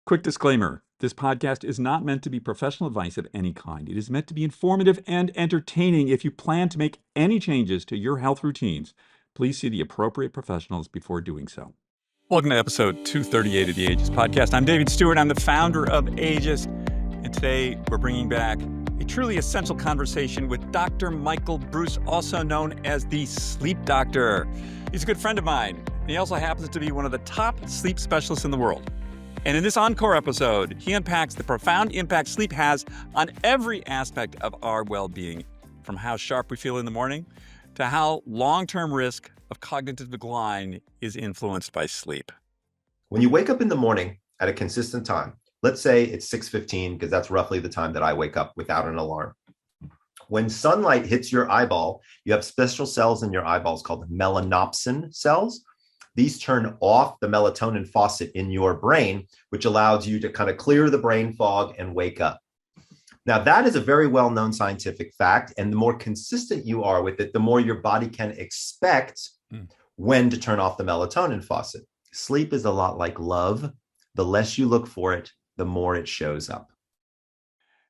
Quick disclaimer. This podcast is not meant to be professional advice of any kind. It is meant to be informative and entertaining. If you plan to make any changes to your health routines, please see the appropriate professionals before doing so. Welcome to episode 238 of the Ageist Podcast. I'm David Stewart. I'm the founder of Ageist. And today we're bringing back a truly essential conversation with Dr. Michael Breus, also known as the Sleep Doctor. He's a good friend of mine. And he also happens to be one of the top sleep specialists in the world. And in this encore episode, he unpacks the profound impact sleep has on every aspect of our well-being, from how sharp we feel in the morning to how long-term risk of cognitive decline is influenced by sleep. When you wake up in the morning at a consistent time, let's say it's 6:15, because that's roughly the time that I wake up without an alarm. When sunlight hits your eyeball, you have special cells in your eyeballs called melanopsin cells. These turn off the melatonin faucet in your brain, which allows you to kind of clear the brain fog and wake up. Now, that is a very well-known scientific fact. And the more consistent you are with it, the more your body can expect when to turn off the melatonin faucet. Sleep is a lot like love. The less you look for it, the more it shows up.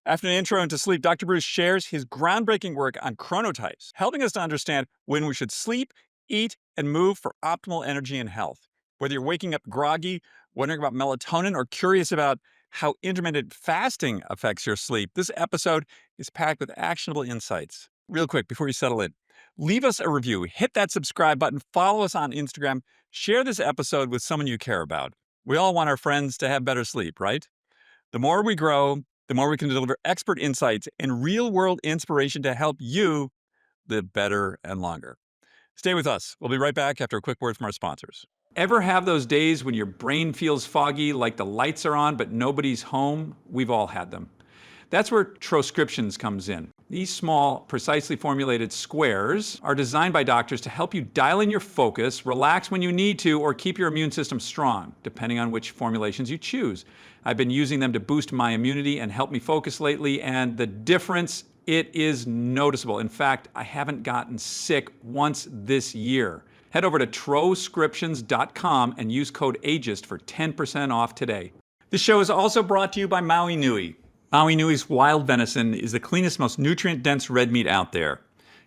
After an intro into sleep, Dr. Breus shares his groundbreaking work on chronotypes, helping us to understand when we should sleep, eat, and move for optimal energy and health. Whether you're waking up groggy, wondering about melatonin, or curious about how intermittent fasting affects your sleep, this episode is packed with actionable insights. Real quick, before you settle in, leave us a review, hit that subscribe button, follow us on Instagram, share this episode with someone you care about. We all want our friends to have better sleep, right? The more we grow, the more we can deliver expert insights and real-world inspiration to help you live better and longer. Stay with us. We'll be right back after a quick word from our sponsors. Ever have those days when your brain feels foggy, like the lights are on, but nobody's home? We've all had them. That's where Troscriptions comes in. These small, precisely formulated squares are designed by doctors to help you dial in your focus, relax when you need to, or keep your immune system strong, depending on which formulations you choose. I've been using them to boost my immunity and help me focus lately, and the difference, it is noticeable. In fact, I haven't gotten sick once this year. Head over to Troscriptions.com and use code AGEIST for 10% off today. This show is also brought to you by Maui Nui. Maui Nui's wild venison is the cleanest, most nutrient-dense red meat out there.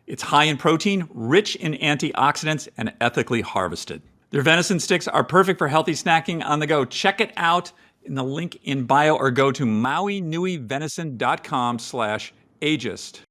It's high in protein, rich in antioxidants, and ethically harvested. Their venison sticks are perfect for healthy snacking on the go. Check it out in the link in bio or go to MauiNuiVenison.com/ageist.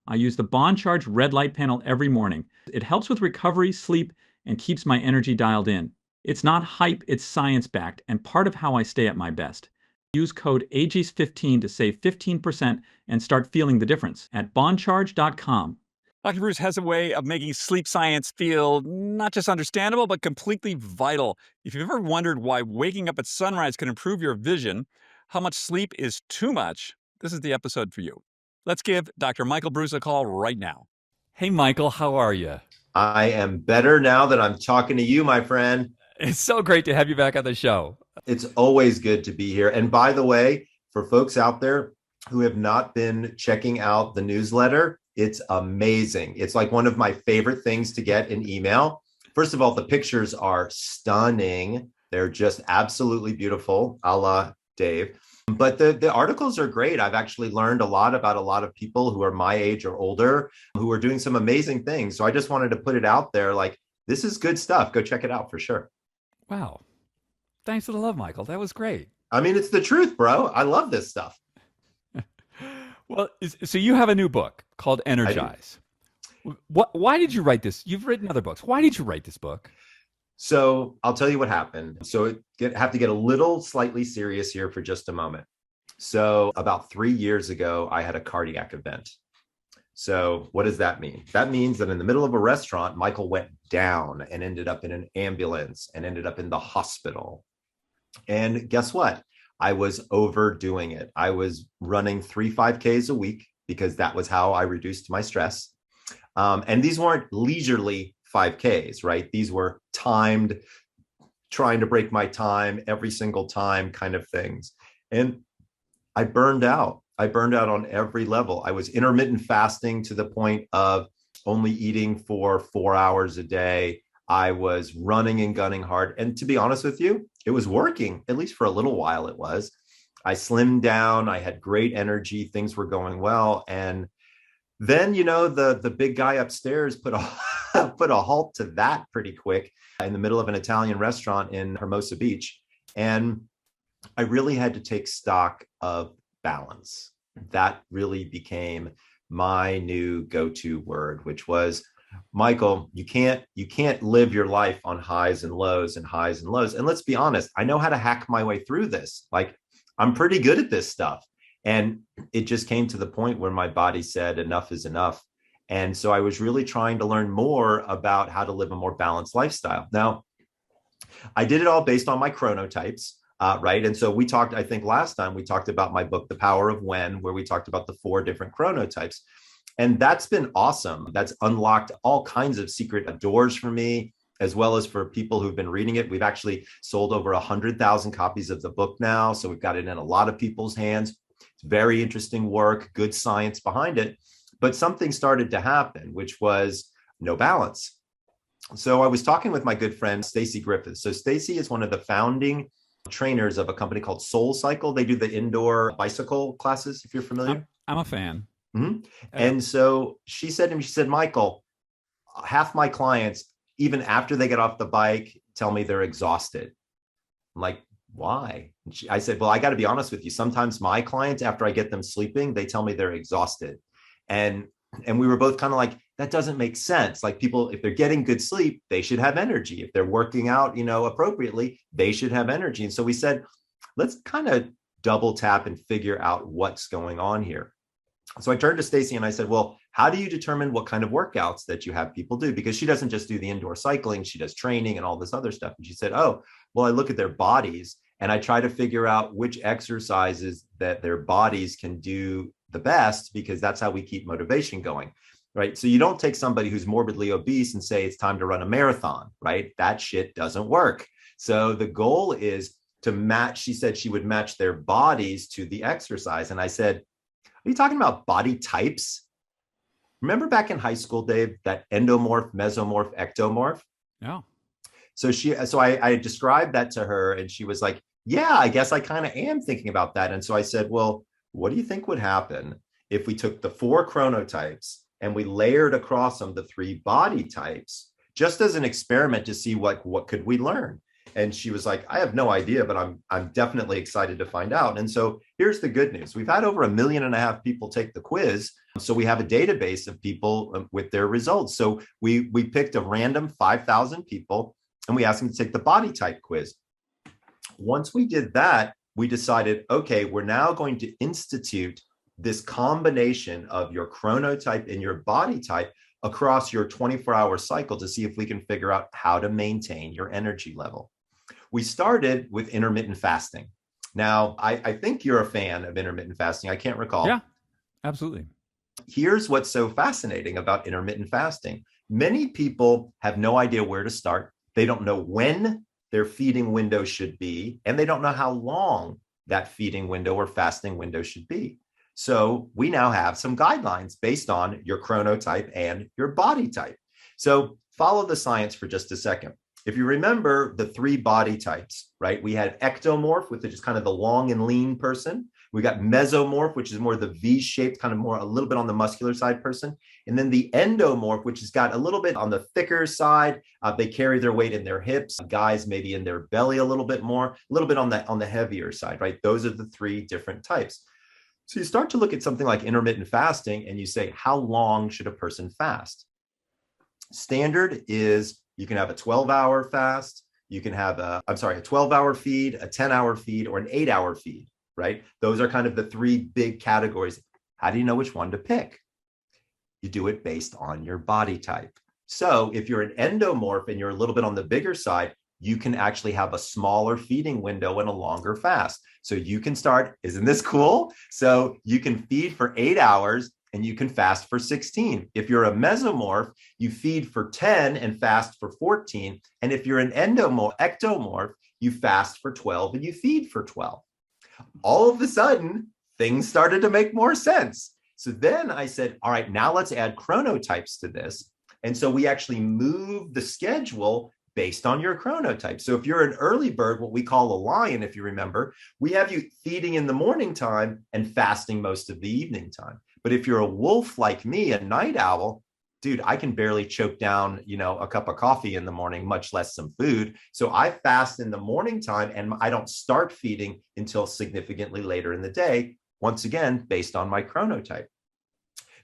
I use the Bond Charge red light panel every morning. It helps with recovery, sleep, and keeps my energy dialed in. It's not hype, it's science-backed, and part of how I stay at my best. Use code AGEIST15 to save 15% and start feeling the difference at bondcharge.com. Dr. Breus has a way of making sleep science feel not just understandable, but completely vital. If you've ever wondered why waking up at sunrise can improve your vision, how much sleep is too much, this is the episode for you. Let's give Dr. Michael Breus a call right now. Hey, Michael, how are you? I am better now that I'm talking to you, my friend. It's so great to have you back on the show. It's always good to be here. And by the way, for folks out there who have not been checking out the newsletter, it's amazing. It's like one of my favorite things to get in email. First of all, the pictures are stunning. They're just absolutely beautiful, a la Dave. But the articles are great. I've actually learned a lot about a lot of people who are my age or older who are doing some amazing things. So I just wanted to put it out there. Like, this is good stuff. Go check it out for sure. Wow. Thanks for the love, Michael. That was great. I mean, it's the truth, bro. I love this stuff. Well, so you have a new book called Energize. Why did you write this? You've written other books. Why did you write this book? So I'll tell you what happened. So have to get a little slightly serious here for just a moment. So about 3 years ago, I had a cardiac event. So what does that mean? That means that in the middle of a restaurant, Michael went down and ended up in an ambulance and ended up in the hospital. And guess what? I was overdoing it. I was running 3 5Ks a week because that was how I reduced my stress. And these weren't leisurely 5Ks, right? These were timed, trying to break my time every single time kind of things. And I burned out. I burned out on every level. I was intermittent fasting to the point of only eating for 4 hours a day. I was running and gunning hard. And to be honest with you, it was working, at least for a little while it was. I slimmed down, I had great energy, things were going well. And then, the big guy upstairs put a put a halt to that pretty quick in the middle of an Italian restaurant in Hermosa Beach. And I really had to take stock of balance. That really became my new go-to word, which was, Michael, you can't live your life on highs and lows and highs and lows. And let's be honest, I know how to hack my way through this. Like, I'm pretty good at this stuff. And it just came to the point where my body said enough is enough. And so I was really trying to learn more about how to live a more balanced lifestyle. Now, I did it all based on my chronotypes. Right. And so we talked, I think last time we talked about my book, The Power of When, where we talked about the 4 different chronotypes. And that's been awesome. That's unlocked all kinds of secret doors for me, as well as for people who've been reading it. We've actually sold over 100,000 copies of the book now. So we've got it in a lot of people's hands. It's very interesting work, good science behind it. But something started to happen, which was no balance. So I was talking with my good friend, Stacy Griffith. So Stacy is one of the founding trainers of a company called Soul Cycle. They do the indoor bicycle classes, if you're familiar. I'm a fan. Mm-hmm. And so she said to me, she said, Michael, half my clients, even after they get off the bike, tell me they're exhausted. I'm like, why? I said, well, I got to be honest with you. Sometimes my clients, after I get them sleeping, they tell me they're exhausted. And we were both kind of like, that doesn't make sense. Like, people, if they're getting good sleep, they should have energy. If they're working out, appropriately, they should have energy. And so we said, let's kind of double tap and figure out what's going on here. So I turned to Stacy and I said, well, how do you determine what kind of workouts that you have people do? Because she doesn't just do the indoor cycling, she does training and all this other stuff. And she said, oh, well, I look at their bodies and I try to figure out which exercises that their bodies can do the best, because that's how we keep motivation going, right? So you don't take somebody who's morbidly obese and say it's time to run a marathon, right? That shit doesn't work. So the goal is to match. She said she would match their bodies to the exercise. And I said, are you talking about body types? Remember back in high school, Dave, that endomorph, mesomorph, ectomorph? Yeah. So I described that to her and she was like, yeah, I guess I kind of am thinking about that. And so I said, well, what do you think would happen if we took the 4 chronotypes and we layered across them the 3 body types, just as an experiment to see what could we learn? And she was like, I have no idea, but I'm definitely excited to find out. And so here's the good news. We've had over 1.5 million people take the quiz. So we have a database of people with their results. So we picked a random 5,000 people and we asked them to take the body type quiz. Once we did that, we decided, okay, we're now going to institute this combination of your chronotype and your body type across your 24-hour cycle to see if we can figure out how to maintain your energy level. We started with intermittent fasting. Now, I think you're a fan of intermittent fasting. I can't recall. Yeah, absolutely. Here's what's so fascinating about intermittent fasting. Many people have no idea where to start. They don't know when their feeding window should be, and they don't know how long that feeding window or fasting window should be. So we now have some guidelines based on your chronotype and your body type. So follow the science for just a second. If you remember the 3 body types, right? We had ectomorph, which is kind of the long and lean person. We got mesomorph, which is more the V-shaped, kind of more a little bit on the muscular side person. And then the endomorph, which has got a little bit on the thicker side. They carry their weight in their hips. Guys maybe in their belly a little bit more, a little bit on the heavier side, right? Those are the 3 different types. So you start to look at something like intermittent fasting and you say, how long should a person fast? Standard is you can have a 12-hour fast. You can have a 12-hour feed, a 10-hour feed, or an 8-hour feed, right? Those are kind of the 3 big categories. How do you know which one to pick? You do it based on your body type. So if you're an endomorph and you're a little bit on the bigger side, you can actually have a smaller feeding window and a longer fast. So you can start, isn't this cool? So you can feed for 8 hours and you can fast for 16. If you're a mesomorph, you feed for 10 and fast for 14. And if you're an ectomorph, you fast for 12 and you feed for 12. All of a sudden, things started to make more sense. So then I said, all right, now let's add chronotypes to this. And so we actually moved the schedule based on your chronotype. So if you're an early bird, what we call a lion, if you remember, we have you feeding in the morning time and fasting most of the evening time. But if you're a wolf like me, a night owl, dude, I can barely choke down, a cup of coffee in the morning, much less some food. So I fast in the morning time and I don't start feeding until significantly later in the day, once again, based on my chronotype.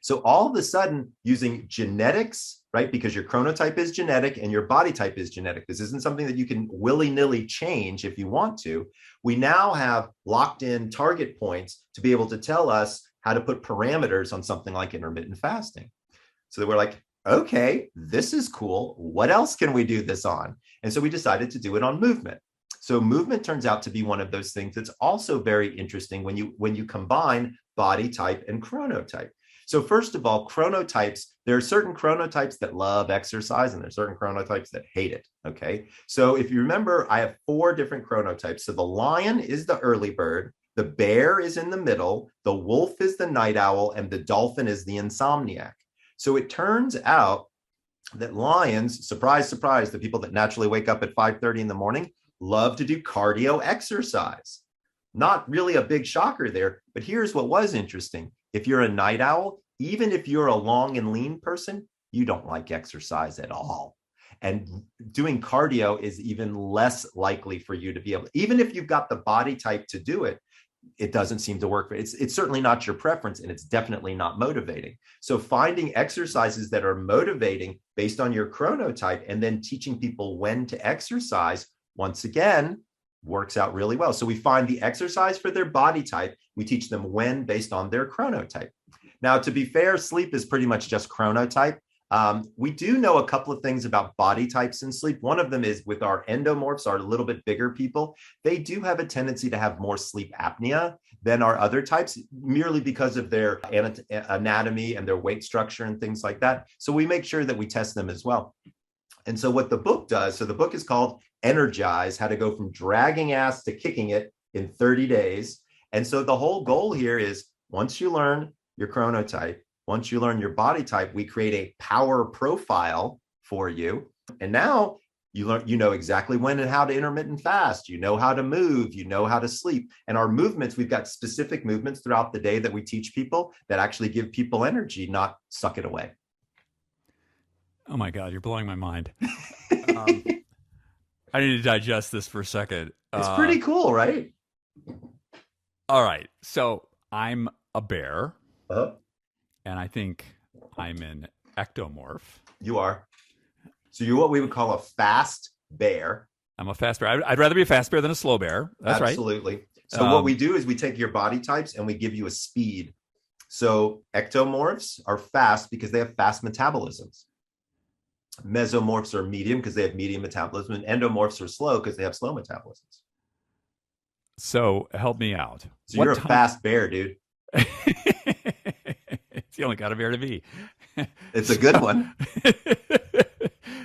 So all of a sudden, using genetics, right? Because your chronotype is genetic and your body type is genetic. This isn't something that you can willy-nilly change if you want to. We now have locked in target points to be able to tell us how to put parameters on something like intermittent fasting. So we're like, okay, this is cool. What else can we do this on? And so we decided to do it on movement. So movement turns out to be one of those things that's also very interesting when you combine body type and chronotype. So first of all, chronotypes, there are certain chronotypes that love exercise and there's certain chronotypes that hate it, okay? So if you remember, I have 4 different chronotypes. So the lion is the early bird, the bear is in the middle, the wolf is the night owl, and the dolphin is the insomniac. So it turns out that lions, surprise, surprise, the people that naturally wake up at 5:30 in the morning, love to do cardio exercise. Not really a big shocker there, but here's what was interesting. If you're a night owl, even if you're a long and lean person, you don't like exercise at all. And doing cardio is even less likely for you to be able, even if you've got the body type to do it, it doesn't seem to work. It's certainly not your preference, and it's definitely not motivating. So finding exercises that are motivating based on your chronotype and then teaching people when to exercise, once again, works out really well. So we find the exercise for their body type. We teach them when based on their chronotype. Now, to be fair, sleep is pretty much just chronotype. We do know a couple of things about body types in sleep. One of them is with our endomorphs, our little bit bigger people, they do have a tendency to have more sleep apnea than our other types, merely because of their anatomy and their weight structure and things like that. So we make sure that we test them as well. And so what the book does, so the book is called Energize, How to Go from Dragging Ass to Kicking It in 30 Days. And so the whole goal here is once you learn your chronotype, once you learn your body type, we create a power profile for you. And now you know exactly when and how to intermittent fast. You know how to move. You know how to sleep. And our movements, we've got specific movements throughout the day that we teach people that actually give people energy, not suck it away. Oh my God, you're blowing my mind. I need to digest this for a second. It's pretty cool, right? All right. So I'm a bear. Uh-huh. And I think I'm an ectomorph. You are. So you're what we would call a fast bear. I'm a fast bear. I'd rather be a fast bear than a slow bear. That's Absolutely. right. So what we do is we take your body types and we give you a speed. So ectomorphs are fast because they have fast metabolisms. Mesomorphs are medium because they have medium metabolism, and endomorphs are slow because they have slow metabolisms. So help me out. So you're a fast bear, dude. It's the only kind of bear to be. It's a good one.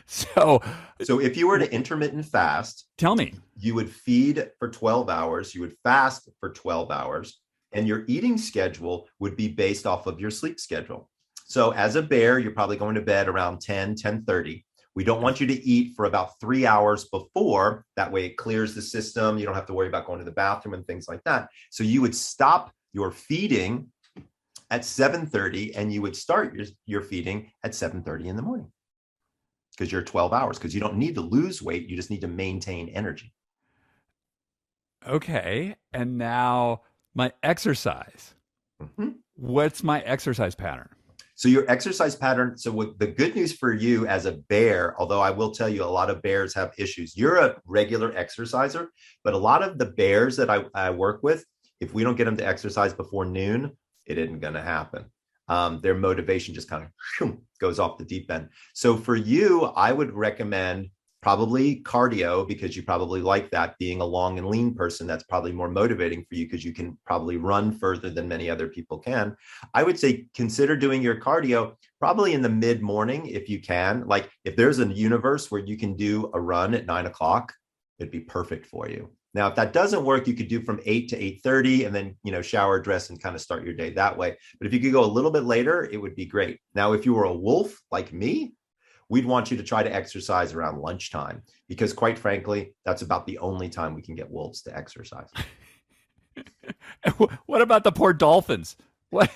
So if you were to intermittent fast, tell me, you would feed for 12 hours, you would fast for 12 hours, and your eating schedule would be based off of your sleep schedule. So as a bear, you're probably going to bed around 10:30. We don't want you to eat for about 3 hours before. That way it clears the system. You don't have to worry about going to the bathroom and things like that. So you would stop your feeding at 7:30 and you would start your feeding at 7:30 in the morning because you're 12 hours, because you don't need to lose weight. You just need to maintain energy. Okay. And now my exercise. Mm-hmm. What's my exercise pattern? So your exercise pattern, so what the good news for you as a bear, although I will tell you a lot of bears have issues. You're a regular exerciser, but a lot of the bears that I work with, if we don't get them to exercise before noon, it isn't going to happen. Their motivation just kind of goes off the deep end. So for you, I would recommend probably cardio, because you probably like that. Being a long and lean person, that's probably more motivating for you because you can probably run further than many other people can. I would say consider doing your cardio probably in the mid morning if you can. Like if there's a universe where you can do a run at 9 o'clock, it'd be perfect for you. Now, if that doesn't work, you could do from 8 to 8:30 and then, shower, dress, and kind of start your day that way. But if you could go a little bit later, it would be great. Now, if you were a wolf like me, we'd want you to try to exercise around lunchtime because, quite frankly, that's about the only time we can get wolves to exercise. What about the poor dolphins? What?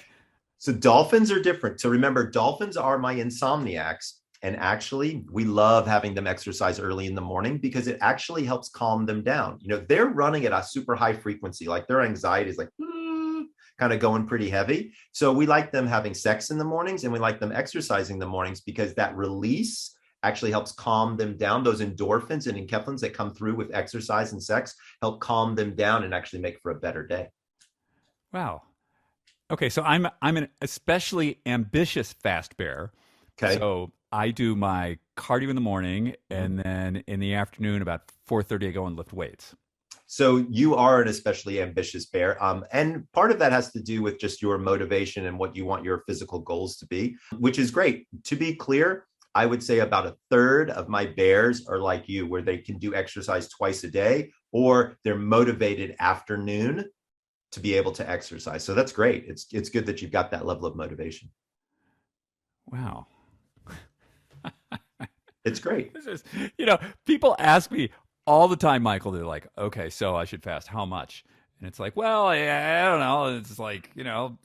So dolphins are different. So remember, dolphins are my insomniacs. And actually, we love having them exercise early in the morning because it actually helps calm them down. They're running at a super high frequency, like their anxiety is like kind of going pretty heavy. So we like them having sex in the mornings and we like them exercising in the mornings because that release actually helps calm them down. Those endorphins and enkephalins that come through with exercise and sex help calm them down and actually make for a better day. Wow. Okay, so I'm an especially ambitious fast bear. Okay. So I do my cardio in the morning, and then in the afternoon, about 4:30, I go and lift weights. So you are an especially ambitious bear. And part of that has to do with just your motivation and what you want your physical goals to be, which is great. To be clear, I would say about a third of my bears are like you, where they can do exercise twice a day, or they're motivated afternoon to be able to exercise. So that's great. It's good that you've got that level of motivation. Wow. It's great. This is, people ask me all the time, Michael, they're like, okay, so I should fast. How much? And it's like, well, I don't know. It's like,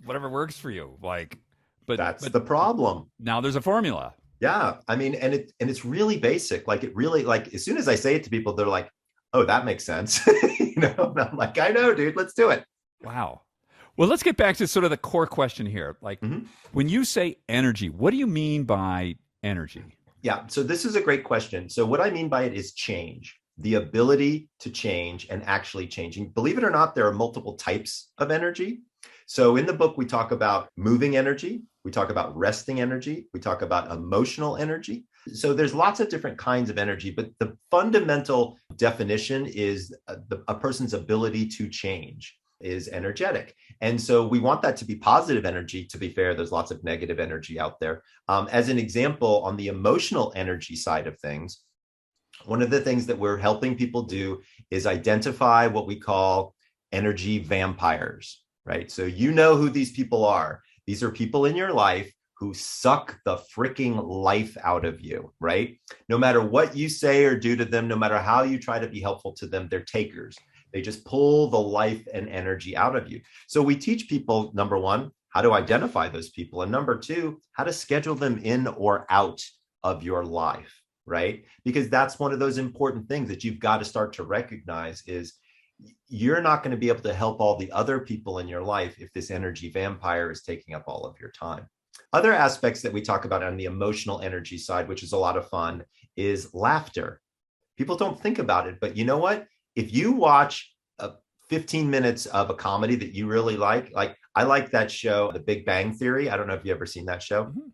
whatever works for you. Like, That's but the problem. now there's a formula. Yeah. I mean, and it's really basic. Like it really, like as soon as I say it to people, they're like, oh, that makes sense. And I'm like, I know, dude, let's do it. Wow. Well, let's get back to sort of the core question here. Like, when you say energy, what do you mean by energy? Yeah. So this is a great question. So what I mean by it is change, the ability to change and actually changing. Believe it or not, there are multiple types of energy. So in the book, we talk about moving energy. We talk about resting energy. We talk about emotional energy. So there's lots of different kinds of energy, but the fundamental definition is a person's ability to change is energetic. And so we want that to be positive energy. To be fair, there's lots of negative energy out there. As an example, on the emotional energy side of things, one of the things that we're helping people do is identify what we call energy vampires, right? So you know who these people are. These are people in your life who suck the freaking life out of you, right? No matter what you say or do to them, no matter how you try to be helpful to them, they're takers. They just pull the life and energy out of you. So we teach people, number one, how to identify those people. And number two, how to schedule them in or out of your life, right? Because that's one of those important things that you've got to start to recognize is you're not going to be able to help all the other people in your life if this energy vampire is taking up all of your time. Other aspects that we talk about on the emotional energy side, which is a lot of fun, is laughter. People don't think about it, but you know what? If you watch 15 minutes of a comedy that you really like I like that show, The Big Bang Theory. I don't know if you've ever seen that show. Mm-hmm.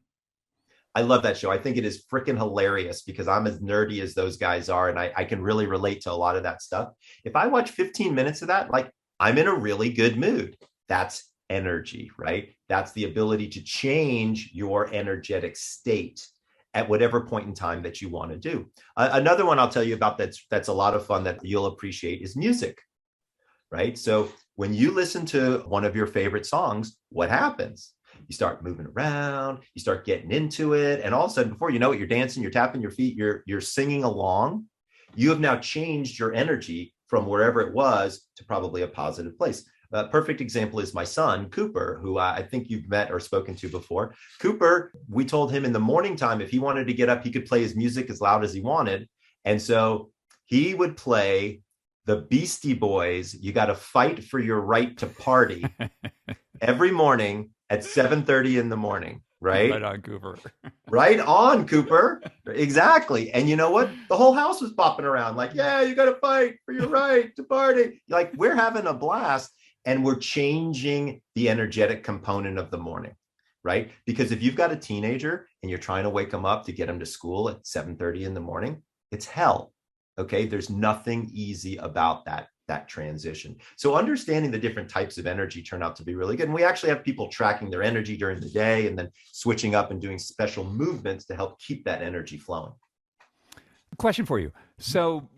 I love that show. I think it is freaking hilarious because I'm as nerdy as those guys are. And I can really relate to a lot of that stuff. If I watch 15 minutes of that, I'm in a really good mood. That's energy, right? That's the ability to change your energetic state at whatever point in time that you want to do. Another one I'll tell you about that's a lot of fun that you'll appreciate is music, right? So when you listen to one of your favorite songs, what happens? You start moving around, you start getting into it, and all of a sudden, before you know it, you're dancing, you're tapping your feet, you're singing along. You have now changed your energy from wherever it was to probably a positive place. A perfect example is my son, Cooper, who I think you've met or spoken to before. Cooper, we told him in the morning time, if he wanted to get up, he could play his music as loud as he wanted. And so he would play the Beastie Boys, You Got to Fight for Your Right to Party every morning at 7:30 in the morning, right? Right on, Cooper. Right on, Cooper. Exactly. And you know what? The whole house was popping around like, yeah, you got to fight for your right to party. Like we're having a blast. And we're changing the energetic component of the morning, right? Because if you've got a teenager and you're trying to wake them up to get them to school at 7:30 in the morning, it's hell, okay? There's nothing easy about that transition. So understanding the different types of energy turn out to be really good. And we actually have people tracking their energy during the day and then switching up and doing special movements to help keep that energy flowing. Question for you. So,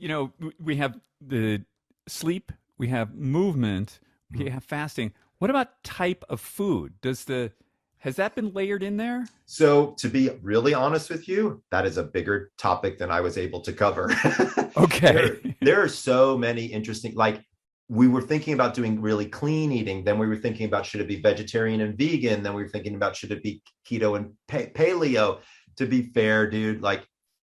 we have the sleep, we have movement, we have fasting. What about type of food? Does the Has that been layered in there? So to be really honest with you, that is a bigger topic than I was able to cover. Okay. There are so many interesting, like we were thinking about doing really clean eating. Then we were thinking about should it be vegetarian and vegan? Then we were thinking about should it be keto and paleo? To be fair, dude, like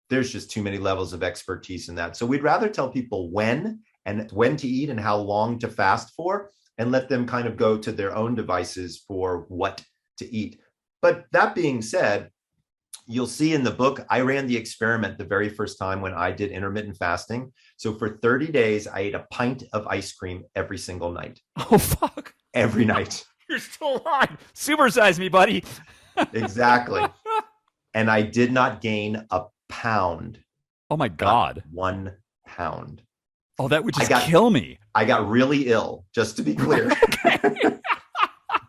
there's just too many levels of expertise in that. So we'd rather tell people when to eat and how long to fast for, and let them kind of go to their own devices for what to eat. But that being said, you'll see in the book, I ran the experiment the very first time when I did intermittent fasting. So for 30 days, I ate a pint of ice cream every single night. Oh, fuck. Every night. You're still alive. Supersize me, buddy. Exactly. And I did not gain a pound. Oh, my God. Not 1 pound. Oh, that would just kill me. I got really ill, just to be clear.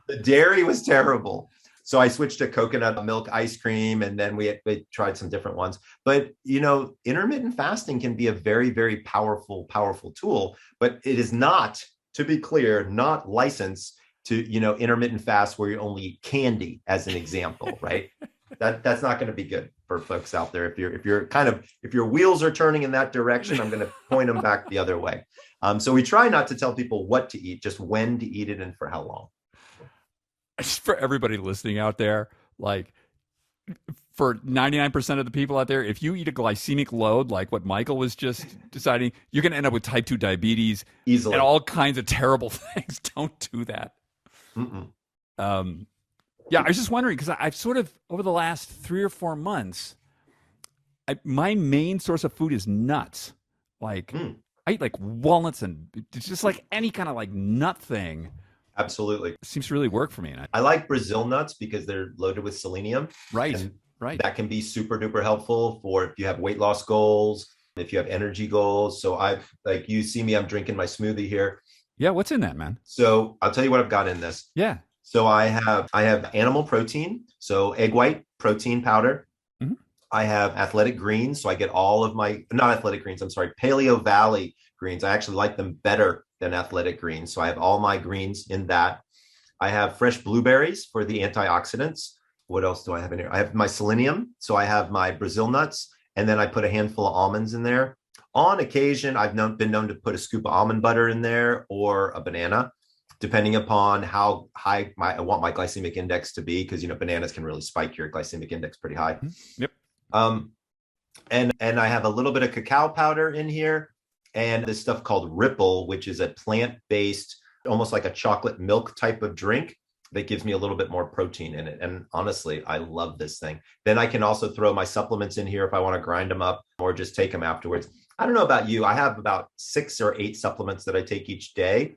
The dairy was terrible. So I switched to coconut milk ice cream, and then we tried some different ones. But, intermittent fasting can be a very, very powerful tool, but it is not, to be clear, not licensed to, intermittent fast where you only eat candy as an example, right? That's not going to be good for folks out there. If your wheels are turning in that direction, I'm going to point them back the other way. So we try not to tell people what to eat, just when to eat it and for how long. Just for everybody listening out there, like for 99% of the people out there, if you eat a glycemic load, like what Michael was just deciding, you're going to end up with type 2 diabetes easily and all kinds of terrible things. Don't do that. Yeah, I was just wondering, because I've sort of, over the last 3 or 4 months, my main source of food is nuts. Like, I eat like walnuts and it's just like any kind of like nut thing. Absolutely. It seems to really work for me. I like Brazil nuts because they're loaded with selenium. Right. That can be super duper helpful for if you have weight loss goals, if you have energy goals. So like you see me, I'm drinking my smoothie here. Yeah. What's in that, man? So I'll tell you what I've got in this. Yeah. So I have animal protein. So egg white protein powder. Mm-hmm. I have athletic greens. So I get all of not athletic greens. I'm sorry. Paleo Valley greens. I actually like them better than athletic greens. So I have all my greens in that. I have fresh blueberries for the antioxidants. What else do I have in here? I have my selenium. So I have my Brazil nuts, and then I put a handful of almonds in there. On occasion, I've been known to put a scoop of almond butter in there or a banana, depending upon how high I want my glycemic index to be, because bananas can really spike your glycemic index pretty high. Yep. And I have a little bit of cacao powder in here, and this stuff called Ripple, which is a plant-based, almost like a chocolate milk type of drink that gives me a little bit more protein in it. And honestly, I love this thing. Then I can also throw my supplements in here if I want to grind them up or just take them afterwards. I don't know about you. I have about 6 or 8 supplements that I take each day.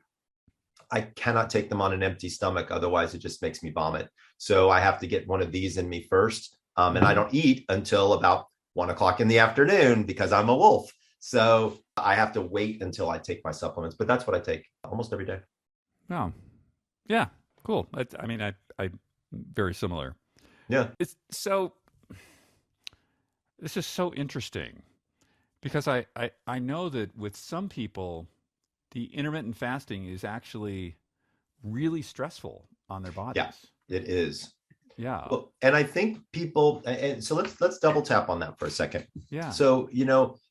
I cannot take them on an empty stomach. Otherwise, it just makes me vomit. So I have to get one of these in me first. And I don't eat until about 1 o'clock in the afternoon because I'm a wolf. So I have to wait until I take my supplements, but that's what I take almost every day. Oh, yeah, cool. I very similar. Yeah. This is so interesting because I know that with some people, the intermittent fasting is actually really stressful on their bodies. Yeah, it is. Yeah. Well, and I think people, and so let's double tap on that for a second. Yeah. So,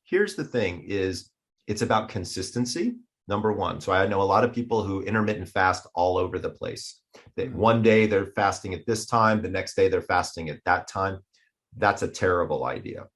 here's the thing is it's about consistency, number one. So I know a lot of people who intermittent fast all over the place. That one day they're fasting at this time, the next day they're fasting at that time. That's a terrible idea.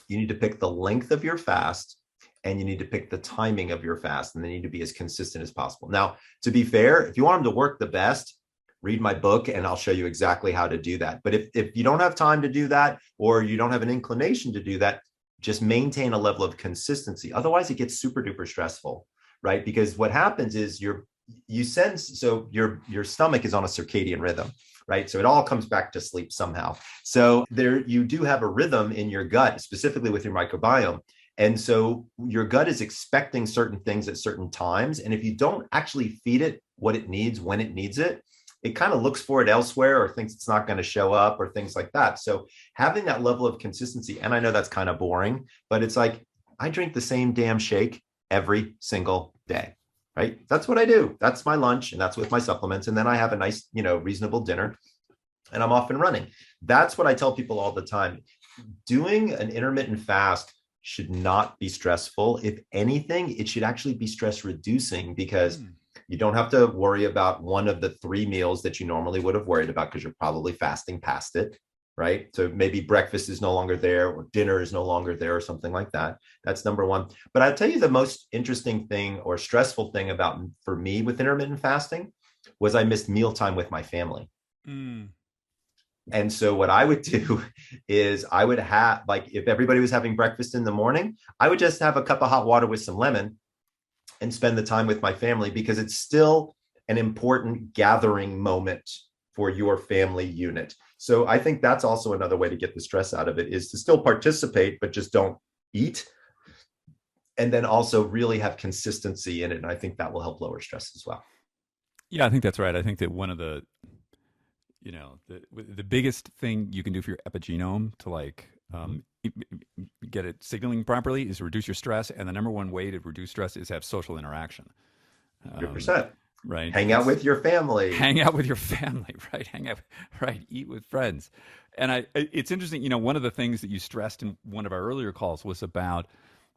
You need to pick the length of your fast, and you need to pick the timing of your fast, and they need to be as consistent as possible. Now, to be fair, if you want them to work the best, read my book and I'll show you exactly how to do that. But if you don't have time to do that, or you don't have an inclination to do that, just maintain a level of consistency. Otherwise, it gets super duper stressful, right? Because what happens is your stomach is on a circadian rhythm, right? So it all comes back to sleep somehow. So you do have a rhythm in your gut, specifically with your microbiome. And so your gut is expecting certain things at certain times. And if you don't actually feed it what it needs when it needs it, it kind of looks for it elsewhere or thinks it's not going to show up or things like that. So having that level of consistency, and I know that's kind of boring, but it's like, I drink the same damn shake every single day, right? That's what I do. That's my lunch, and that's with my supplements. And then I have a nice, reasonable dinner. and I'm off and running. That's what I tell people all the time. Doing an intermittent fast should not be stressful. If anything, it should actually be stress reducing, because Mm. you don't have to worry about one of the three meals that you normally would have worried about, because you're probably fasting past it, right? So maybe breakfast is no longer there, or dinner is no longer there, or something like that. That's number one. But I'll tell you the most interesting thing or stressful thing about for me with intermittent fasting was I missed mealtime with my family. Mm. And so what I would do is I would have, like, if everybody was having breakfast in the morning, I would just have a cup of hot water with some lemon and spend the time with my family, because it's still an important gathering moment for your family unit. So I think that's also another way to get the stress out of it, is to still participate, but just don't eat. And then also really have consistency in it. And I think that will help lower stress as well. Yeah, I think that's right. I think that one of the, the biggest thing you can do for your epigenome to like get it signaling properly is reduce your stress. And the number one way to reduce stress is have social interaction. Um, 100%. right? Hang out with your family. Hang out with your family, right? Hang out, right? Eat with friends. And it's interesting. One of the things that you stressed in one of our earlier calls was about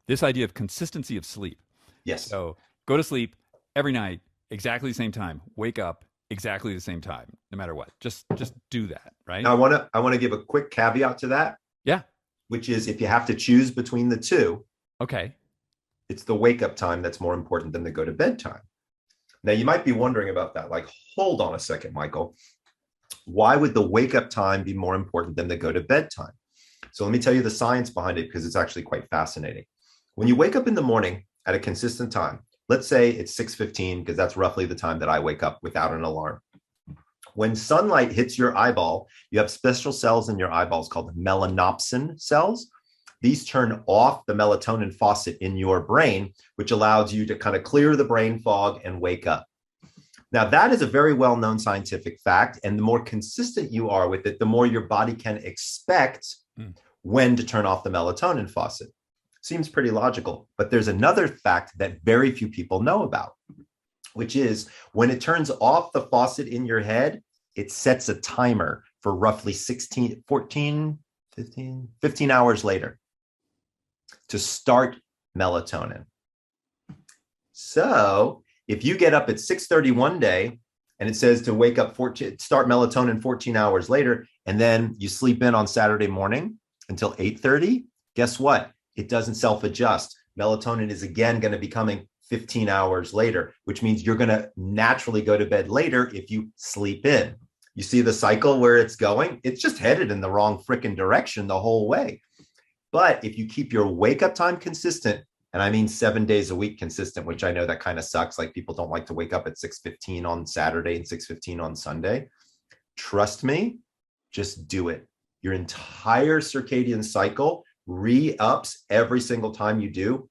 this idea of consistency of sleep. Yes. So go to sleep every night, exactly the same time. Wake up exactly the same time, no matter what. Just do that, right? Now I want to give a quick caveat to that, Yeah. which is if you have to choose between the two, Okay. it's the wake up time that's more important than the go to bed time. Now you might be wondering about that. Like, hold on a second, Michael. Why would the wake up time be more important than the go to bed time? So let me tell you the science behind it, because it's actually quite fascinating. When you wake up in the morning at a consistent time, let's say it's 6:15, because that's roughly the time that I wake up without an alarm. When sunlight hits your eyeball, you have special cells in your eyeballs called melanopsin cells. These turn off the melatonin faucet in your brain, which allows you to kind of clear the brain fog and wake up. Now, that is a very well-known scientific fact. And the more consistent you are with it, the more your body can expect when to turn off the melatonin faucet. Seems pretty logical. But there's another fact that very few people know about, which is when it turns off the faucet in your head, it sets a timer for roughly 15 hours later to start melatonin. So if you get up at 6:30 one day and it says to wake up start melatonin 14 hours later, and then you sleep in on Saturday morning until 8:30, guess what? It doesn't self-adjust. Melatonin is again going to be coming 15 hours later, which means you're going to naturally go to bed later if you sleep in. You see the cycle where it's going? It's just headed in the wrong freaking direction the whole way. But if you keep your wake up time consistent, and I mean 7 days a week consistent, which I know that kind of sucks. Like, people don't like to wake up at 6:15 on Saturday and 6:15 on Sunday. Trust me, just do it. Your entire circadian cycle re-ups every single time you do,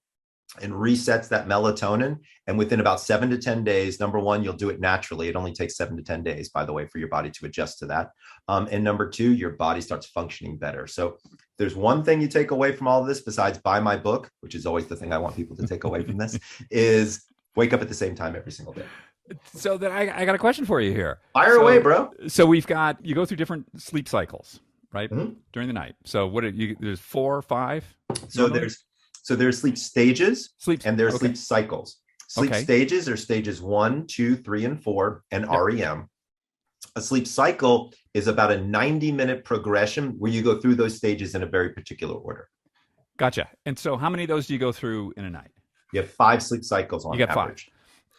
and resets that melatonin. And within about 7 to 10 days, number one, you'll do it naturally. It only takes 7 to 10 days, by the way, for your body to adjust to that. And number two, your body starts functioning better. So there's one thing you take away from all of this, besides buy my book, which is always the thing I want people to take away from this, is wake up at the same time every single day. So then I got a question for you here. Fire away, bro. So you go through different sleep cycles, right? Mm-hmm. During the night. So there's 4 or 5? So there's sleep stages and there's sleep cycles. Sleep stages are stages 1, 2, 3, and 4, and REM. A sleep cycle is about a 90-minute progression where you go through those stages in a very particular order. Gotcha. And so how many of those do you go through in a night? You have 5 sleep cycles on average.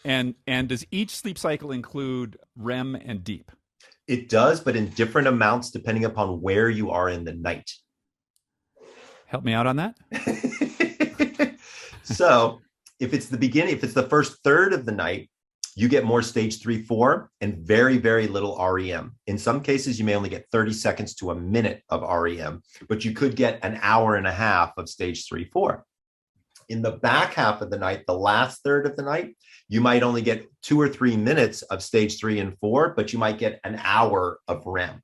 5. And does each sleep cycle include REM and deep? It does, but in different amounts depending upon where you are in the night. Help me out on that. So if it's the beginning, if it's the first third of the night, you get more stage 3, 4 and very, very little REM. In some cases, you may only get 30 seconds to a minute of REM, but you could get an hour and a half of stage 3, 4. In the back half of the night, the last third of the night, you might only get 2 or 3 minutes of stage 3 and 4, but you might get an hour of REM.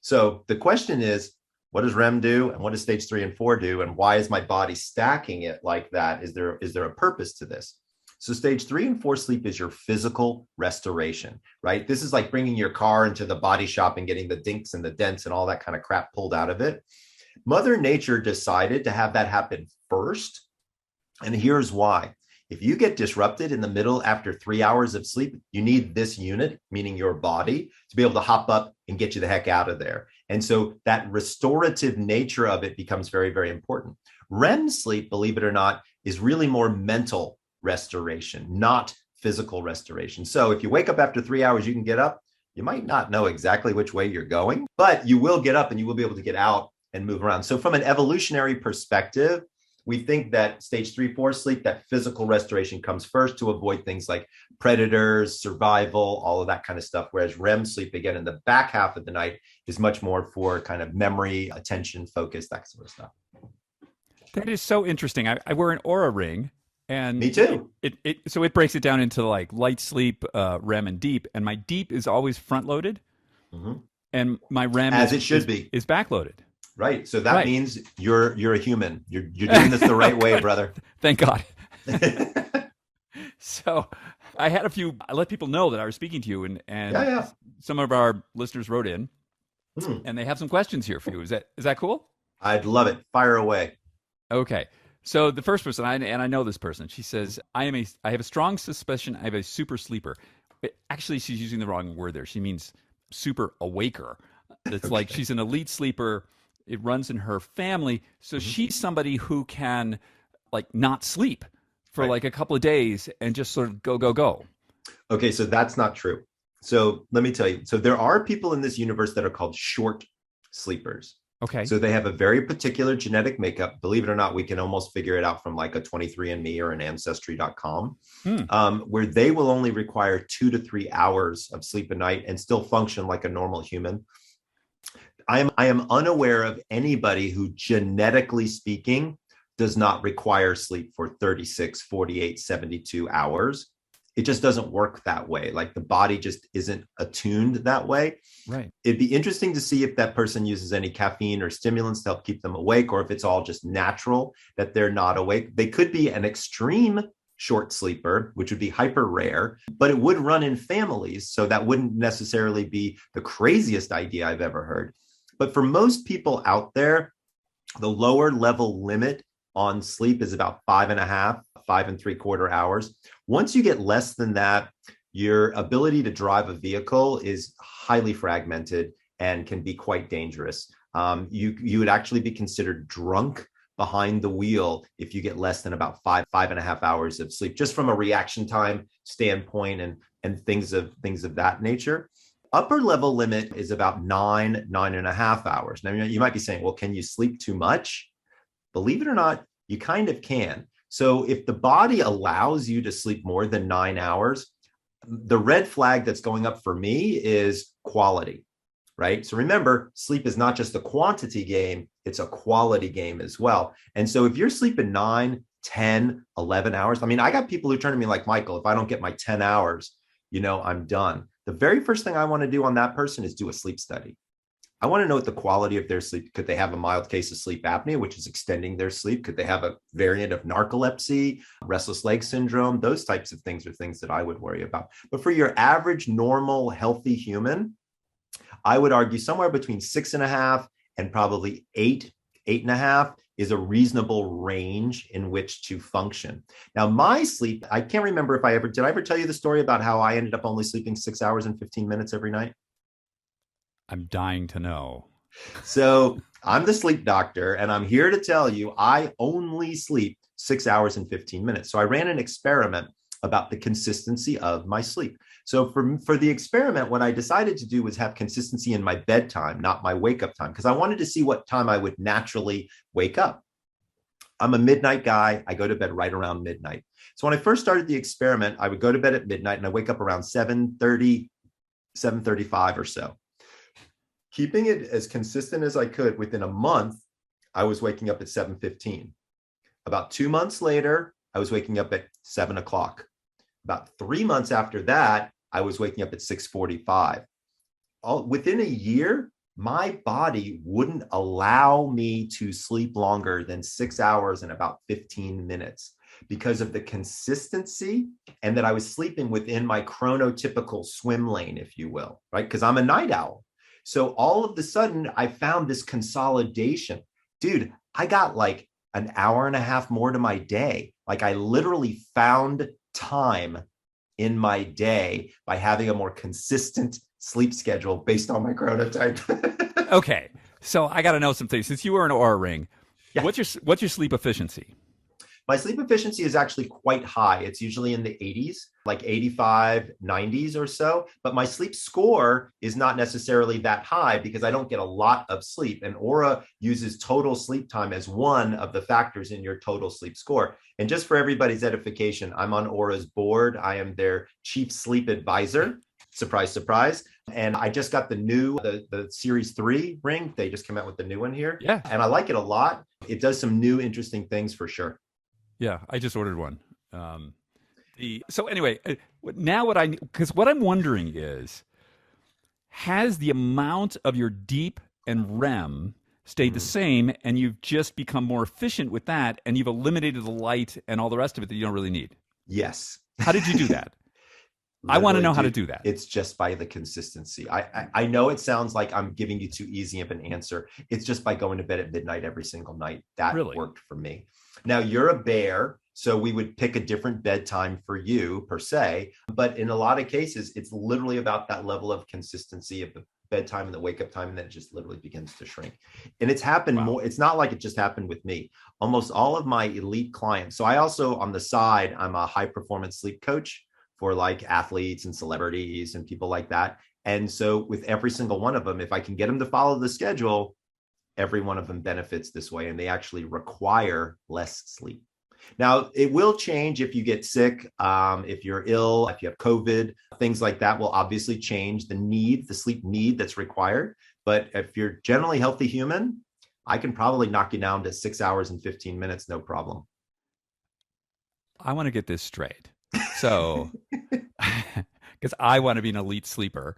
So the question is, what does REM do? And what does stage 3 and 4 do? And why is my body stacking it like that? Is there a purpose to this? So stage 3 and 4 sleep is your physical restoration, right? This is like bringing your car into the body shop and getting the dinks and the dents and all that kind of crap pulled out of it. Mother Nature decided to have that happen first. And here's why. If you get disrupted in the middle after 3 hours of sleep, you need this unit, meaning your body, to be able to hop up and get you the heck out of there. And so that restorative nature of it becomes very, very important. REM sleep, believe it or not, is really more mental restoration, not physical restoration. So if you wake up after 3 hours, you can get up. You might not know exactly which way you're going, but you will get up and you will be able to get out and move around. So from an evolutionary perspective, we think that stage 3, 4 sleep, that physical restoration comes first to avoid things like predators, survival, all of that kind of stuff. Whereas REM sleep, again, in the back half of the night is much more for kind of memory, attention, focus, that sort of stuff. That is so interesting. I wear an Aura ring, and Me too. So it breaks it down into like light sleep, REM, and deep. And my deep is always front loaded, and my REM As it should be. is back loaded. Right. So that means you're a human. You're doing this the right way, brother. Thank God. So I let people know that I was speaking to you, and some of our listeners wrote in, and they have some questions here for you. Is that cool? I'd love it. Fire away. Okay. So the first person, and I know this person, she says, I have a strong suspicion I have a super sleeper. Actually, she's using the wrong word there. She means super awaker. It's like she's an elite sleeper. It runs in her family. So she's somebody who can like not sleep for like a couple of days and just sort of go. Okay, so that's not true. So let me tell you. So there are people in this universe that are called short sleepers. Okay. So they have a very particular genetic makeup. Believe it or not, we can almost figure it out from like a 23andMe or an ancestry.com, where they will only require 2 to 3 hours of sleep a night and still function like a normal human. I am unaware of anybody who, genetically speaking, does not require sleep for 36, 48, 72 hours. It just doesn't work that way. Like the body just isn't attuned that way. Right. It'd be interesting to see if that person uses any caffeine or stimulants to help keep them awake, or if it's all just natural that they're not awake. They could be an extreme short sleeper, which would be hyper rare, but it would run in families. So that wouldn't necessarily be the craziest idea I've ever heard. But for most people out there, the lower level limit on sleep is about 5.5, 5.75 hours. Once you get less than that, your ability to drive a vehicle is highly fragmented and can be quite dangerous. You would actually be considered drunk behind the wheel if you get less than about 5.5 hours of sleep, just from a reaction time standpoint and things of that nature. Upper level limit is about 9.5 hours. Now, you might be saying, well, can you sleep too much? Believe it or not, you kind of can. So if the body allows you to sleep more than 9 hours, the red flag that's going up for me is quality, right? So remember, sleep is not just a quantity game, it's a quality game as well. And so if you're sleeping 9, 10, 11 hours, I mean, I got people who turn to me like, Michael, if I don't get my 10 hours, I'm done. The very first thing I want to do on that person is do a sleep study. I want to know what the quality of their sleep. Could they have a mild case of sleep apnea, which is extending their sleep? Could they have a variant of narcolepsy, restless leg syndrome? Those types of things are things that I would worry about. But for your average, normal, healthy human, I would argue somewhere between 6.5 and probably 8.5 is a reasonable range in which to function. Now, my sleep, I can't remember if did I ever tell you the story about how I ended up only sleeping 6 hours and 15 minutes every night? I'm dying to know. So I'm the sleep doctor, and I'm here to tell you I only sleep 6 hours and 15 minutes. So I ran an experiment about the consistency of my sleep. So for the experiment, what I decided to do was have consistency in my bedtime, not my wake up time, because I wanted to see what time I would naturally wake up. I'm a midnight guy. I go to bed right around midnight. So when I first started the experiment, I would go to bed at midnight and I wake up around 7:30, 7:35 or so. Keeping it as consistent as I could, within a month, I was waking up at 7:15. About 2 months later, I was waking up at 7 o'clock. About 3 months after that, I was waking up at 6:45. Within a year, my body wouldn't allow me to sleep longer than 6 hours and about 15 minutes. because of the consistency and that I was sleeping within my chronotypical swim lane, if you will, right? Because I'm a night owl. So all of a sudden, I found this consolidation. Dude, I got like an hour and a half more to my day. Like I literally found time in my day by having a more consistent sleep schedule based on my chronotype. Okay. So I got to know some things. Since you were an Aura Ring, Yeah. what's your sleep efficiency? My sleep efficiency is actually quite high. It's usually in the 80s, like 85, 90s or so. But my sleep score is not necessarily that high because I don't get a lot of sleep. And Aura uses total sleep time as one of the factors in your total sleep score. And just for everybody's edification, I'm on Aura's board. I am their chief sleep advisor. Surprise, surprise. And I just got the Series 3 ring. They just came out with the new one here. Yeah. And I like it a lot. It does some new interesting things for sure. Yeah, I just ordered one. So anyway, now because what I'm wondering is, has the amount of your deep and REM stayed the same, and you've just become more efficient with that, and you've eliminated the light and all the rest of it that you don't really need? Yes. How did you do that? I want to know how to do that. It's just by the consistency. I know it sounds like I'm giving you too easy of an answer. It's just by going to bed at midnight every single night. That Really worked for me. Now you're a bear, so we would pick a different bedtime for you per se. But in a lot of cases, it's literally about that level of consistency of the bedtime and the wake up time, and then it just literally begins to shrink. And it's happened more. It's not like it just happened with me. Almost all of my elite clients. So I also, on the side, I'm a high performance sleep coach for like athletes and celebrities and people like that. And so with every single one of them, if I can get them to follow the schedule, every one of them benefits this way, and they actually require less sleep. Now, it will change if you get sick, if you're ill, if you have COVID, things like that will obviously change the sleep need that's required. But if you're generally healthy human, I can probably knock you down to 6 hours and 15 minutes, no problem. I want to get this straight. So, because I want to be an elite sleeper.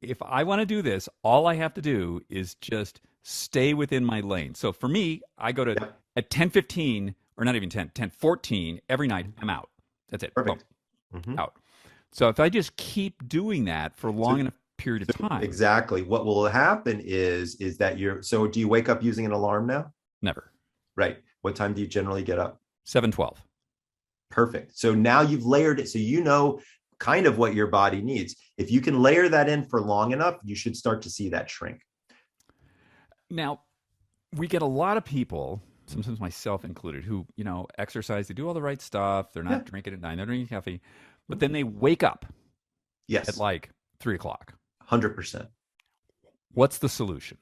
If I want to do this, all I have to do is just stay within my lane. So for me, I go to at 10:15, or not even 10:14 every night, I'm out. That's it. Perfect. Out. So if I just keep doing that for a long enough period of time. Exactly. What will happen is that so do you wake up using an alarm now? Never. Right. What time do you generally get up? 7:12. Perfect. So now you've layered it. So you know kind of what your body needs. If you can layer that in for long enough, you should start to see that shrink. Now, we get a lot of people, sometimes myself included, who, exercise, they do all the right stuff. They're not drinking at 9, they're drinking coffee, but then they wake up at like 3 o'clock. 100%. What's the solution?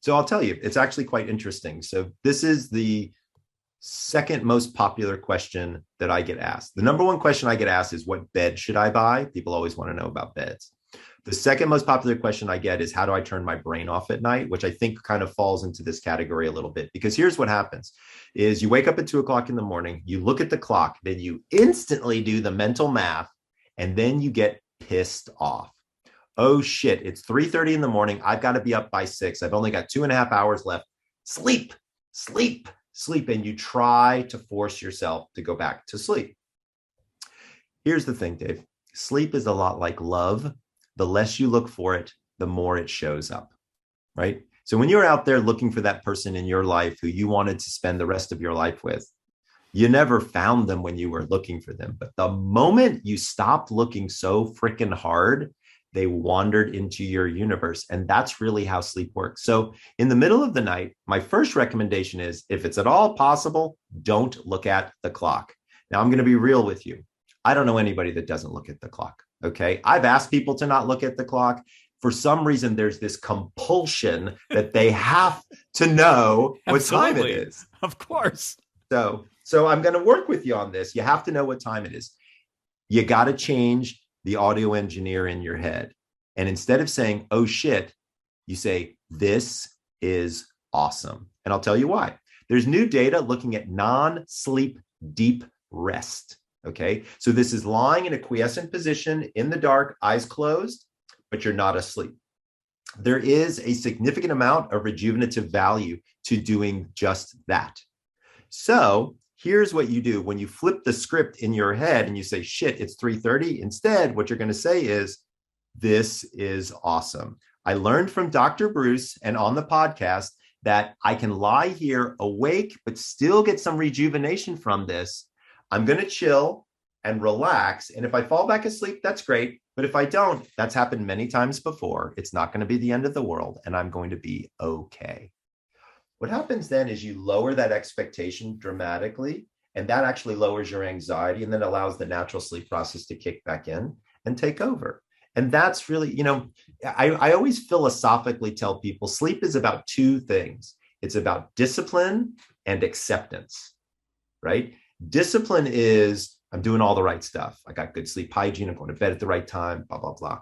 So I'll tell you, it's actually quite interesting. So this is the second most popular question that I get asked. The number one question I get asked is, what bed should I buy? People always want to know about beds. The second most popular question I get is, how do I turn my brain off at night? Which I think kind of falls into this category a little bit, because here's what happens is you wake up at 2 o'clock in the morning, you look at the clock, then you instantly do the mental math, and then you get pissed off. Oh shit, it's 3:30 in the morning. I've got to be up by 6. I've only got 2.5 hours left. Sleep. And you try to force yourself to go back to sleep. Here's the thing, Dave. Sleep is a lot like love. The less you look for it, the more it shows up, right? So when you're out there looking for that person in your life who you wanted to spend the rest of your life with, you never found them when you were looking for them. But the moment you stopped looking so freaking hard, they wandered into your universe. And that's really how sleep works. So in the middle of the night, my first recommendation is, if it's at all possible, don't look at the clock. Now, I'm going to be real with you. I don't know anybody that doesn't look at the clock. Okay. I've asked people to not look at the clock. For some reason, there's this compulsion that they have to know what time it is. Of course. So I'm going to work with you on this. You have to know what time it is. You got to change the audio engineer in your head. And instead of saying, oh shit, you say, this is awesome. And I'll tell you why. There's new data looking at non-sleep deep rest. Okay. So this is lying in a quiescent position in the dark, eyes closed, but you're not asleep. There is a significant amount of rejuvenative value to doing just that. So here's what you do. When you flip the script in your head and you say, shit, it's 3:30, instead, what you're going to say is, this is awesome. I learned from Dr. Breus and on the podcast that I can lie here awake, but still get some rejuvenation from this. I'm going to chill and relax. And if I fall back asleep, that's great. But if I don't, that's happened many times before. It's not going to be the end of the world, and I'm going to be okay. What happens then is you lower that expectation dramatically, and that actually lowers your anxiety and then allows the natural sleep process to kick back in and take over. And that's really, I always philosophically tell people sleep is about two things. It's about discipline and acceptance, right? Discipline is, I'm doing all the right stuff. I got good sleep hygiene. I'm going to bed at the right time, blah, blah, blah.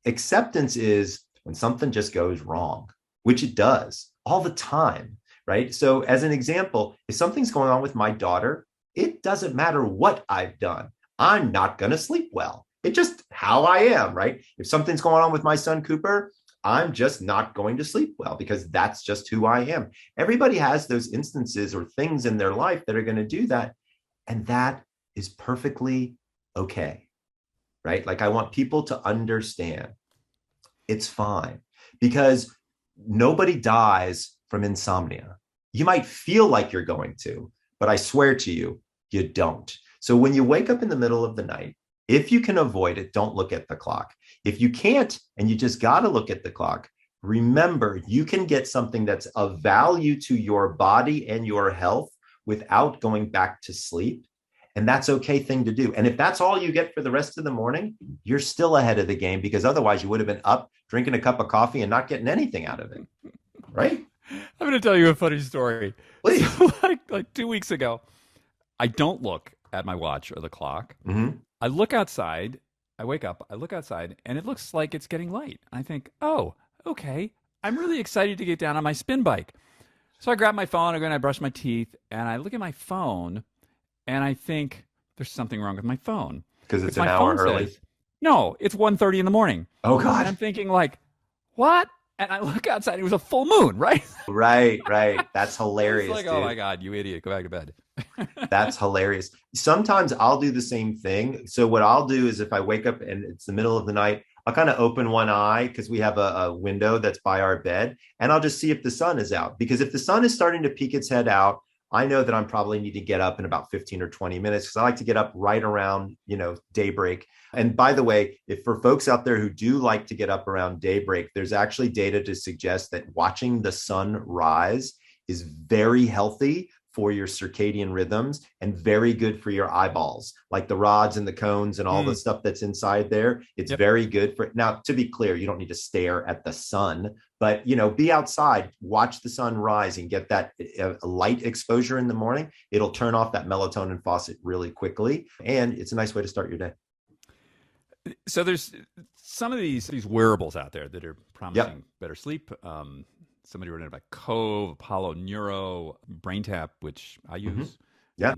Acceptance is when something just goes wrong, which it does all the time, right? So as an example, if something's going on with my daughter, it doesn't matter what I've done. I'm not going to sleep well. It's just how I am, right? If something's going on with my son, Cooper, I'm just not going to sleep well because that's just who I am. Everybody has those instances or things in their life that are going to do that. And that is perfectly okay, right? Like I want people to understand it's fine because nobody dies from insomnia. You might feel like you're going to, but I swear to you, you don't. So when you wake up in the middle of the night, if you can avoid it, don't look at the clock. If you can't, and you just got to look at the clock, remember, you can get something that's of value to your body and your health without going back to sleep. And that's an okay thing to do. And if that's all you get for the rest of the morning, you're still ahead of the game because otherwise you would have been up drinking a cup of coffee and not getting anything out of it. Right? I'm going to tell you a funny story. Please. So, like 2 weeks ago, I don't look at my watch or the clock. Mm-hmm. I look outside, I wake up, I look outside, and it looks like it's getting light. I think, oh, okay. I'm really excited to get down on my spin bike. So I grab my phone, I go and I brush my teeth, and I look at my phone, and I think there's something wrong with my phone. Because it's an hour early? No, it's 1:30 in the morning. Oh, God. And I'm thinking like, what? And I look outside, it was a full moon, right? Right. That's hilarious. It's like, dude. Oh my God, you idiot, go back to bed. That's hilarious. Sometimes I'll do the same thing. So what I'll do is if I wake up and it's the middle of the night, I'll kind of open one eye because we have a window that's by our bed, and I'll just see if the sun is out. Because if the sun is starting to peek its head out, I know that I'm probably need to get up in about 15 or 20 minutes because I like to get up right around, daybreak. And by the way, if for folks out there who do like to get up around daybreak, there's actually data to suggest that watching the sun rise is very healthy for your circadian rhythms and very good for your eyeballs, like the rods and the cones and all the stuff that's inside there. It's very good for, now, to be clear, you don't need to stare at the sun, but, be outside, watch the sun rise and get that light exposure in the morning. It'll turn off that melatonin faucet really quickly. And it's a nice way to start your day. So there's some of these wearables out there that are promising better sleep. Somebody wrote in about Cove, Apollo Neuro, BrainTap, which I use. Mm-hmm. Yeah.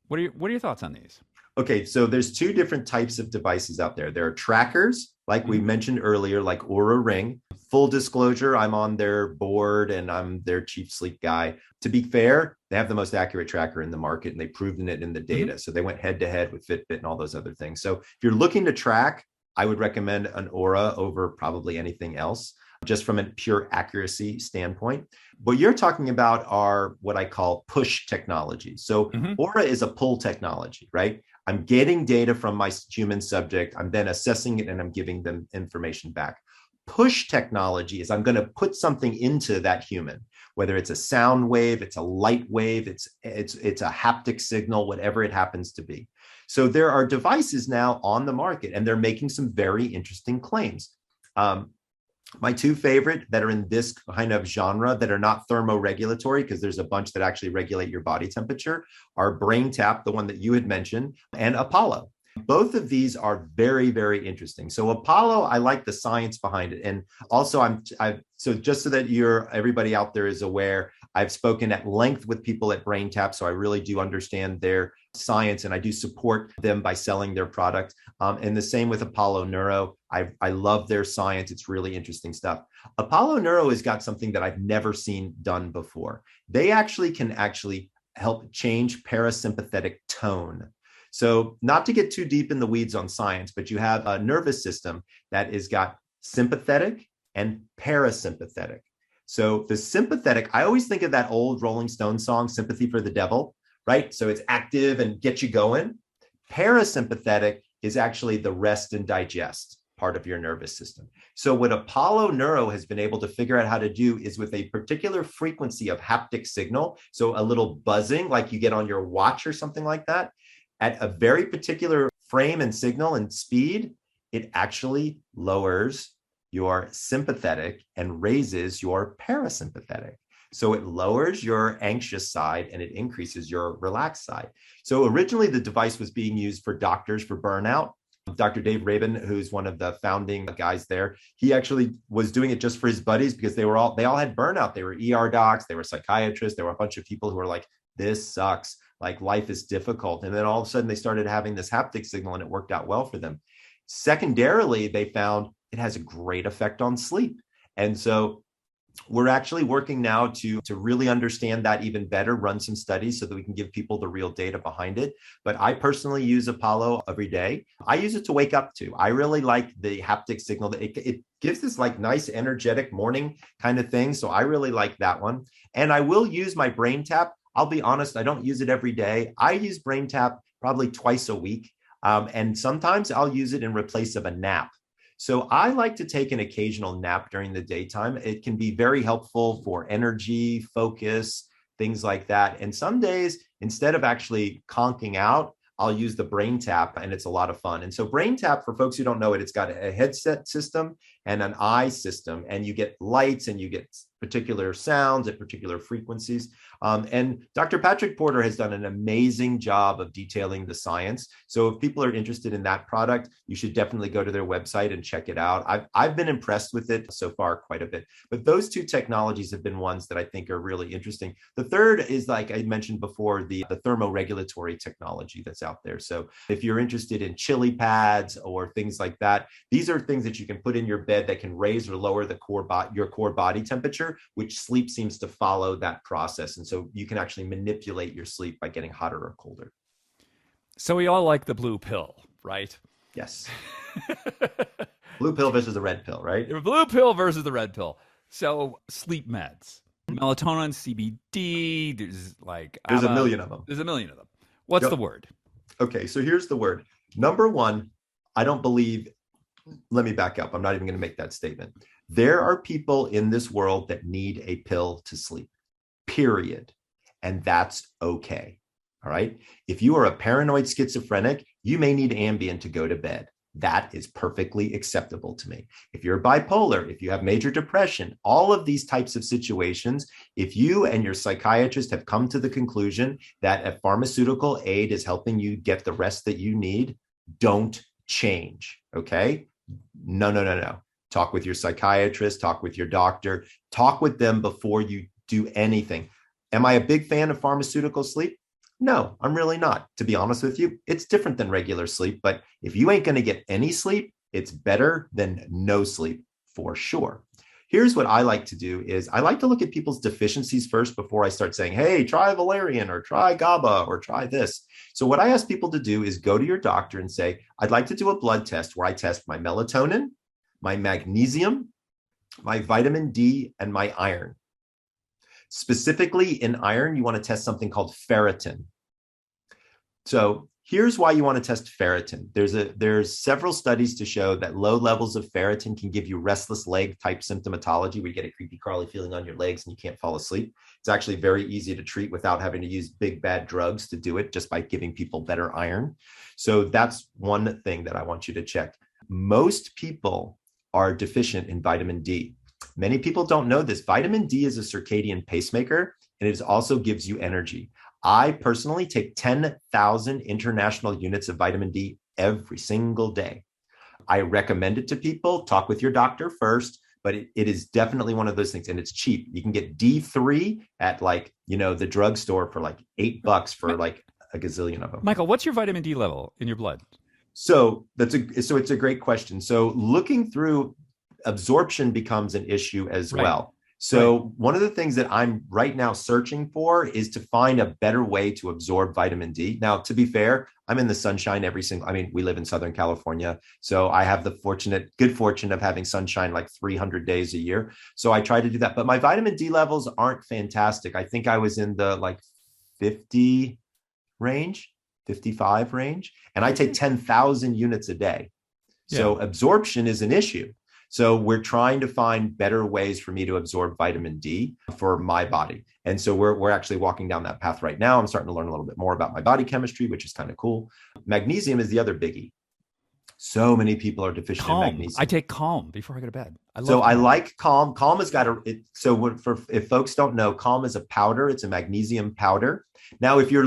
What are your thoughts on these? Okay, so there's two different types of devices out there. There are trackers, like we mentioned earlier, like Oura Ring. Full disclosure, I'm on their board and I'm their chief sleep guy. To be fair, they have the most accurate tracker in the market and they've proven it in the data. Mm-hmm. So they went head to head with Fitbit and all those other things. So if you're looking to track, I would recommend an Oura over probably anything else, just from a pure accuracy standpoint. What you're talking about are what I call push technology. So Oura is a pull technology, right? I'm getting data from my human subject. I'm then assessing it and I'm giving them information back. Push technology is I'm going to put something into that human, whether it's a sound wave, it's a light wave, it's a haptic signal, whatever it happens to be. So there are devices now on the market and they're making some very interesting claims. My two favorite that are in this kind of genre that are not thermoregulatory, because there's a bunch that actually regulate your body temperature, are BrainTap, the one that you had mentioned, and Apollo. Both of these are very, very interesting. So Apollo, I like the science behind it. And also so just so that everybody out there is aware, I've spoken at length with people at BrainTap. So I really do understand their science and I do support them by selling their product. And the same with Apollo Neuro. I love their science. It's really interesting stuff. Apollo Neuro has got something that I've never seen done before. They can help change parasympathetic tone. So, not to get too deep in the weeds on science, but you have a nervous system that is got sympathetic and parasympathetic. So, the sympathetic, I always think of that old Rolling Stones song, Sympathy for the Devil, right? So, it's active and get you going. Parasympathetic is actually the rest and digest part of your nervous system. So what Apollo Neuro has been able to figure out how to do is with a particular frequency of haptic signal, so a little buzzing like you get on your watch or something like that, at a very particular frame and signal and speed, it actually lowers your sympathetic and raises your parasympathetic. So it lowers your anxious side and it increases your relaxed side. So originally the device was being used for doctors for burnout. Dr. Dave Rabin, who's one of the founding guys there, he actually was doing it just for his buddies because they all had burnout. They were ER docs, they were psychiatrists, there were a bunch of people who were like, this sucks, like life is difficult. And then all of a sudden they started having this haptic signal and it worked out well for them. Secondarily, they found it has a great effect on sleep. And so we're actually working now to really understand that even better, run some studies so that we can give people the real data behind it. But I personally use Apollo every day. I use it to wake up to. I really like the haptic signal. That it gives this like nice, energetic morning kind of thing. So I really like that one. And I will use my brain tap. I'll be honest, I don't use it every day. I use brain tap probably twice a week. And sometimes I'll use it in replace of a nap. So I like to take an occasional nap during the daytime. It can be very helpful for energy, focus, things like that. And some days, instead of actually conking out, I'll use the brain tap and it's a lot of fun. And so brain tap, for folks who don't know it, it's got a headset system and an eye system, and you get lights and you get particular sounds at particular frequencies. And Dr. Patrick Porter has done an amazing job of detailing the science. So if people are interested in that product, you should definitely go to their website and check it out. I've been impressed with it so far quite a bit. But those two technologies have been ones that I think are really interesting. The third is, like I mentioned before, the thermoregulatory technology that's out there. So if you're interested in chili pads or things like that, these are things that you can put in your bed that can raise or lower your core body temperature, which sleep seems to follow that process. And so you can actually manipulate your sleep by getting hotter or colder. So we all like the blue pill, right? Yes. Blue pill versus the red pill, right? The blue pill versus the red pill. So sleep meds, melatonin, CBD, there's a million of them. There's a million of them. What's the word? Okay, so here's the word. Number one, I don't believe, let me back up. I'm not even going to make that statement. There are people in this world that need a pill to sleep, period. And that's okay. All right. If you are a paranoid schizophrenic, you may need Ambien to go to bed. That is perfectly acceptable to me. If you're bipolar, if you have major depression, all of these types of situations, if you and your psychiatrist have come to the conclusion that a pharmaceutical aid is helping you get the rest that you need, don't change. Okay. No. Talk with your psychiatrist, talk with your doctor, talk with them before you do anything. Am I a big fan of pharmaceutical sleep? No, I'm really not. To be honest with you, it's different than regular sleep. But if you ain't going to get any sleep, it's better than no sleep for sure. Here's what I like to do is I like to look at people's deficiencies first before I start saying, hey, try valerian or try GABA or try this. So what I ask people to do is go to your doctor and say, I'd like to do a blood test where I test my melatonin, my magnesium, my vitamin D, and my iron. Specifically in iron, you want to test something called ferritin. So here's why you want to test ferritin. There's several studies to show that low levels of ferritin can give you restless leg type symptomatology where you get a creepy crawly feeling on your legs and you can't fall asleep. It's actually very easy to treat without having to use big bad drugs to do it, just by giving people better iron. So that's one thing that I want you to check. Most people are deficient in vitamin D. Many people don't know this. Vitamin D is a circadian pacemaker, and it also gives you energy. I personally take 10,000 international units of vitamin D every single day. I recommend it to people. Talk with your doctor first, but it is definitely one of those things, and it's cheap. You can get D3 at the drugstore for like $8 for like a gazillion of them. Michael, what's your vitamin D level in your blood? So it's a great question. So looking through, absorption becomes an issue as well. Right. So one of the things that I'm right now searching for is to find a better way to absorb vitamin D. Now, to be fair, I'm in the sunshine I mean, we live in Southern California. So I have the good fortune of having sunshine like 300 days a year. So I try to do that. But my vitamin D levels aren't fantastic. I think I was in the like 50 range, 55 range, and I take Okay. 10,000 units a day. Yeah. So absorption is an issue. So we're trying to find better ways for me to absorb vitamin D for my body. And so we're actually walking down that path right now. I'm starting to learn a little bit more about my body chemistry, which is kind of cool. Magnesium is the other biggie. So many people are deficient in Calm. I magnesium. take Calm before I go to bed. I So love I Calm. like Calm. Calm has got for if folks don't know, Calm is a powder. It's a magnesium powder. Now, if you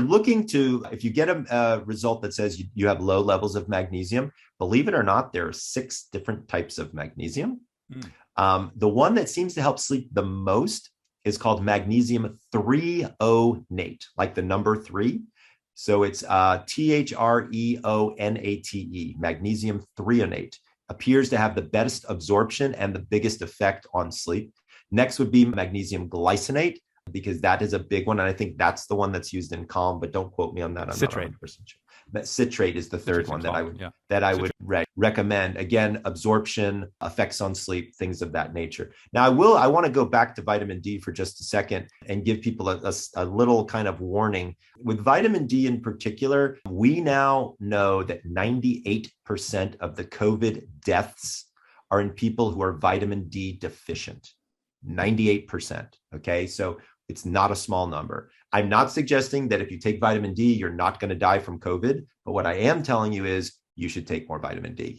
get a result that says you have low levels of magnesium, believe it or not, there are 6 different types of magnesium. Mm. The one that seems to help sleep the most is called magnesium threonate, like the number 3. So it's threonate, magnesium threonate. Appears to have the best absorption and the biggest effect on sleep. Next would be magnesium glycinate, because that is a big one. And I think that's the one that's used in Calm, but don't quote me on that. I'm not Citrate. 100% sure. But citrate is the third Citrate's in one that Calm. Yeah. I Citrate. would recommend. Again, absorption, effects on sleep, things of that nature. Now, I want to go back to vitamin D for just a second and give people a little kind of warning. With vitamin D in particular, we now know that 98% of the COVID deaths are in people who are vitamin D deficient. 98%. Okay. So it's not a small number. I'm not suggesting that if you take vitamin D, you're not going to die from COVID. But what I am telling you is you should take more vitamin D.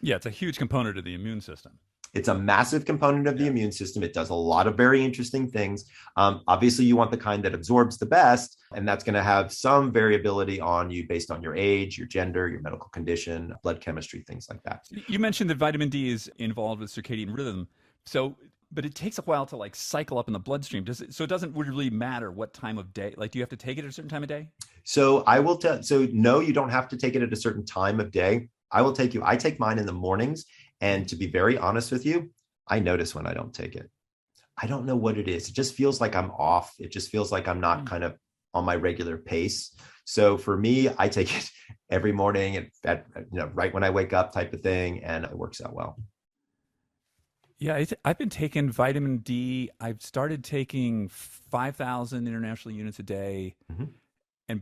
Yeah, it's a huge component of the immune system. It's a massive component of the immune system. It does a lot of very interesting things. Obviously, you want the kind that absorbs the best, and that's going to have some variability on you based on your age, your gender, your medical condition, blood chemistry, things like that. You mentioned that vitamin D is involved with circadian rhythm. So, but it takes a while to like cycle up in the bloodstream. So it doesn't really matter what time of day. Like, do you have to take it at a certain time of day? So I will tell. So no, you don't have to take it at a certain time of day. I take mine in the mornings. And to be very honest with you, I notice when I don't take it. I don't know what it is. It just feels like I'm off. It just feels like I'm not kind of on my regular pace. So for me, I take it every morning at right when I wake up type of thing, and it works out well. Yeah, I've been taking vitamin D. I've started taking 5,000 international units a day, Mhm.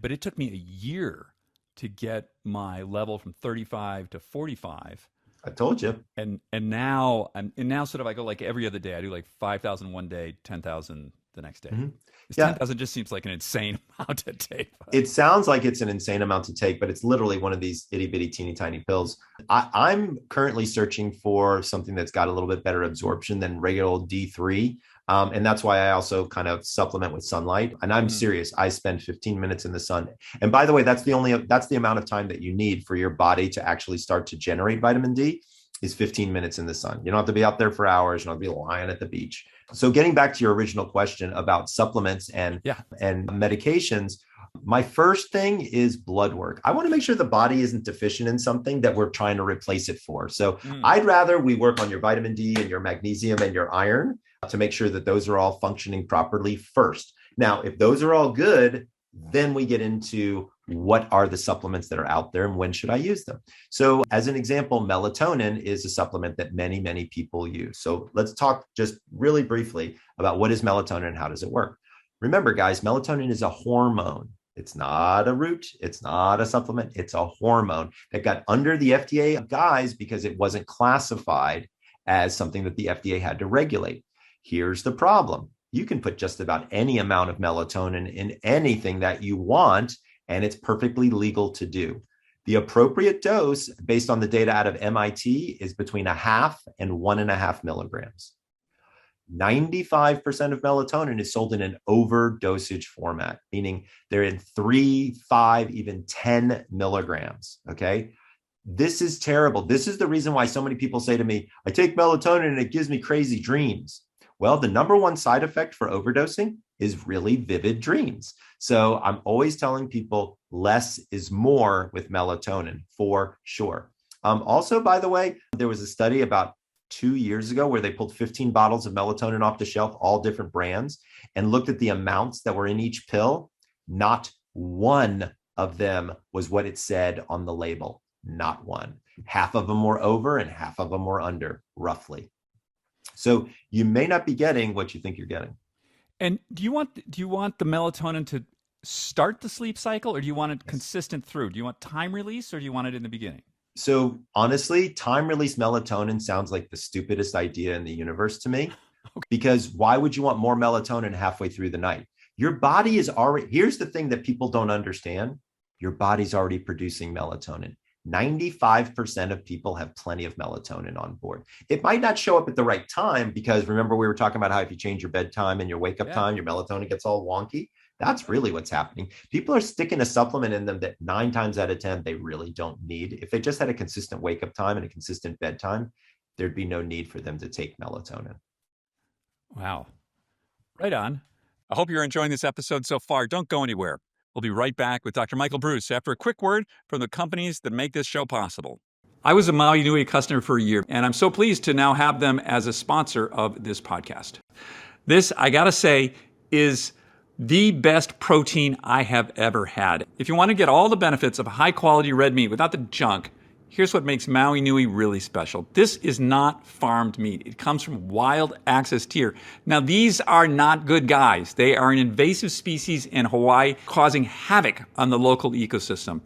but it took me a year to get my level from 35 to 45. I told you. And now sort of I go like every other day. I do like 5,000 one day, 10,000 the next day. Mhm. This Yeah, 10,000 just seems like an insane amount to take. it sounds like it's an insane amount to take, but it's literally one of these itty bitty teeny tiny pills. I'm currently searching for something that's got a little bit better absorption than regular old D3. And that's why I also kind of supplement with sunlight. And I'm serious. I spend 15 minutes in the sun. And by the way, that's the amount of time that you need for your body to actually start to generate vitamin D is 15 minutes in the sun. You don't have to be out there for hours. You don't have to be lying at the beach. So getting back to your original question about supplements and medications, my first thing is blood work. I want to make sure the body isn't deficient in something that we're trying to replace it for. So I'd rather we work on your vitamin D and your magnesium and your iron to make sure that those are all functioning properly first. Now, if those are all good, then we get into what are the supplements that are out there and when should I use them? So as an example, melatonin is a supplement that many, many people use. So let's talk just really briefly about what is melatonin and how does it work? Remember, guys, melatonin is a hormone. It's not a root. It's not a supplement. It's a hormone that got under the FDA guise because it wasn't classified as something that the FDA had to regulate. Here's the problem. You can put just about any amount of melatonin in anything that you want, and it's perfectly legal to do. The appropriate dose, based on the data out of MIT, is between 0.5 and 1.5 milligrams. 95% of melatonin is sold in an overdosage format, meaning they're in 3, 5, even 10 milligrams. Okay. This is terrible. This is the reason why so many people say to me, I take melatonin and it gives me crazy dreams. Well, the number one side effect for overdosing is really vivid dreams. So I'm always telling people less is more with melatonin for sure. Also, by the way, there was a study about 2 years ago where they pulled 15 bottles of melatonin off the shelf, all different brands, and looked at the amounts that were in each pill. Not one of them was what it said on the label. Not one. Half of them were over and half of them were under, roughly. So you may not be getting what you think you're getting. And do you want the melatonin to start the sleep cycle, or do you want it Yes. consistent through? Do you want time release, or do you want it in the beginning? So honestly, time release melatonin sounds like the stupidest idea in the universe to me. Okay. Because why would you want more melatonin halfway through the night? Your body is already, here's the thing that people don't understand. Your body's already producing melatonin. 95% of people have plenty of melatonin on board. It might not show up at the right time because remember we were talking about how if you change your bedtime and your wake up time, your melatonin gets all wonky. That's really what's happening. People are sticking a supplement in them that 9 times out of 10 they really don't need. If they just had a consistent wake up time and a consistent bedtime, there'd be no need for them to take melatonin. Wow. Right on. I hope you're enjoying this episode so far. Don't go anywhere. We'll be right back with Dr. Michael Breus after a quick word from the companies that make this show possible. I was a Maui Nui customer for a year, and I'm so pleased to now have them as a sponsor of this podcast. This, I gotta say, is the best protein I have ever had. If you want to get all the benefits of high quality red meat without the junk, here's what makes Maui Nui really special. This is not farmed meat. It comes from wild access deer. Now, these are not good guys. They are an invasive species in Hawaii causing havoc on the local ecosystem.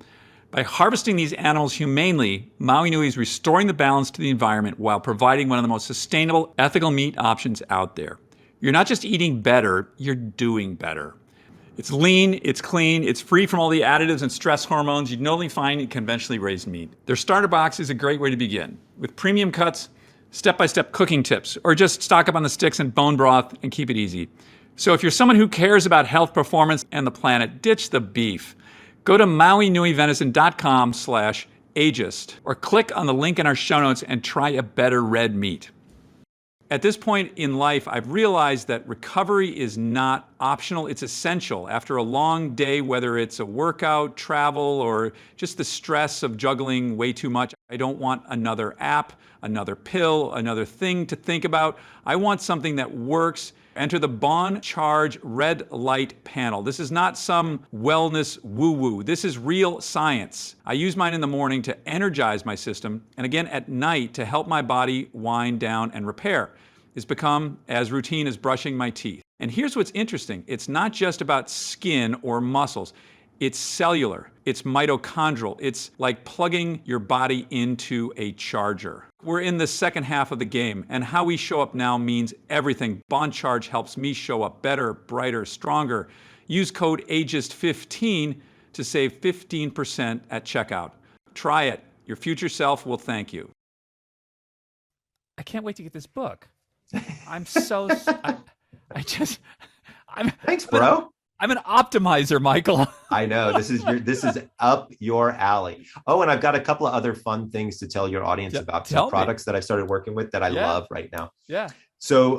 By harvesting these animals humanely, Maui Nui is restoring the balance to the environment while providing one of the most sustainable, ethical meat options out there. You're not just eating better, you're doing better. It's lean, it's clean, it's free from all the additives and stress hormones you'd normally find in conventionally raised meat. Their starter box is a great way to begin, with premium cuts, step-by-step cooking tips, or just stock up on the sticks and bone broth and keep it easy. So if you're someone who cares about health, performance, and the planet, ditch the beef. Go to mauinuivenison.com/ageist or click on the link in our show notes and try a better red meat. At this point in life, I've realized that recovery is not optional, it's essential. After a long day, whether it's a workout, travel, or just the stress of juggling way too much, I don't want another app, another pill, another thing to think about. I want something that works. Enter the Bon Charge Red Light Panel. This is not some wellness woo-woo. This is real science. I use mine in the morning to energize my system, and again at night to help my body wind down and repair. It's become as routine as brushing my teeth. And here's what's interesting. It's not just about skin or muscles. It's cellular, it's mitochondrial. It's like plugging your body into a charger. We're in the second half of the game, and how we show up now means everything. Bon Charge helps me show up better, brighter, stronger. Use code AGEIST15 to save 15% at checkout. Try it. Your future self will thank you. I can't wait to get this book. I'm so... Thanks, bro. I'm an optimizer, Michael. I know this is up your alley. Oh, and I've got a couple of other fun things to tell your audience about some products that I started working with that I love right now. Yeah. So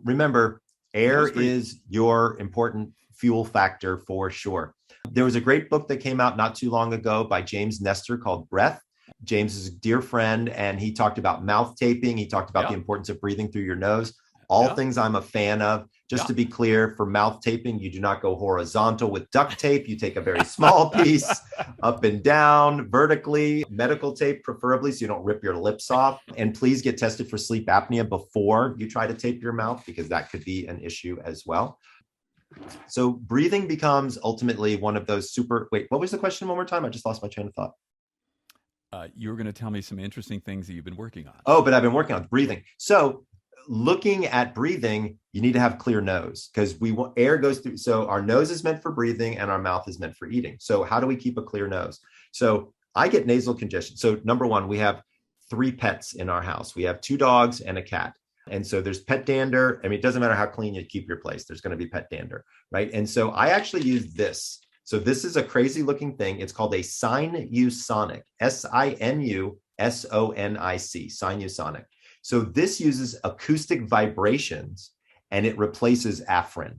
remember, air is your important fuel factor for sure. There was a great book that came out not too long ago by James Nestor called Breath. James is a dear friend, and he talked about mouth taping. He talked about the importance of breathing through your nose. All things I'm a fan of. Just to be clear, for mouth taping, you do not go horizontal with duct tape. You take a very small piece up and down, vertically, medical tape preferably, so you don't rip your lips off. And please get tested for sleep apnea before you try to tape your mouth, because that could be an issue as well. So breathing becomes ultimately one of those wait, what was the question one more time? I just lost my train of thought. You were going to tell me some interesting things that you've been working on. Oh, but I've been working on breathing. So looking at breathing, you need to have clear nose because air goes through. So our nose is meant for breathing and our mouth is meant for eating. So how do we keep a clear nose? So I get nasal congestion. So number one, we have 3 pets in our house. We have 2 dogs and a cat. And so there's pet dander. I mean, it doesn't matter how clean you keep your place. There's going to be pet dander, right? And so I actually use this. So this is a crazy looking thing. It's called a Sinusonic, Sinusonic, Sinusonic. So this uses acoustic vibrations and it replaces Afrin.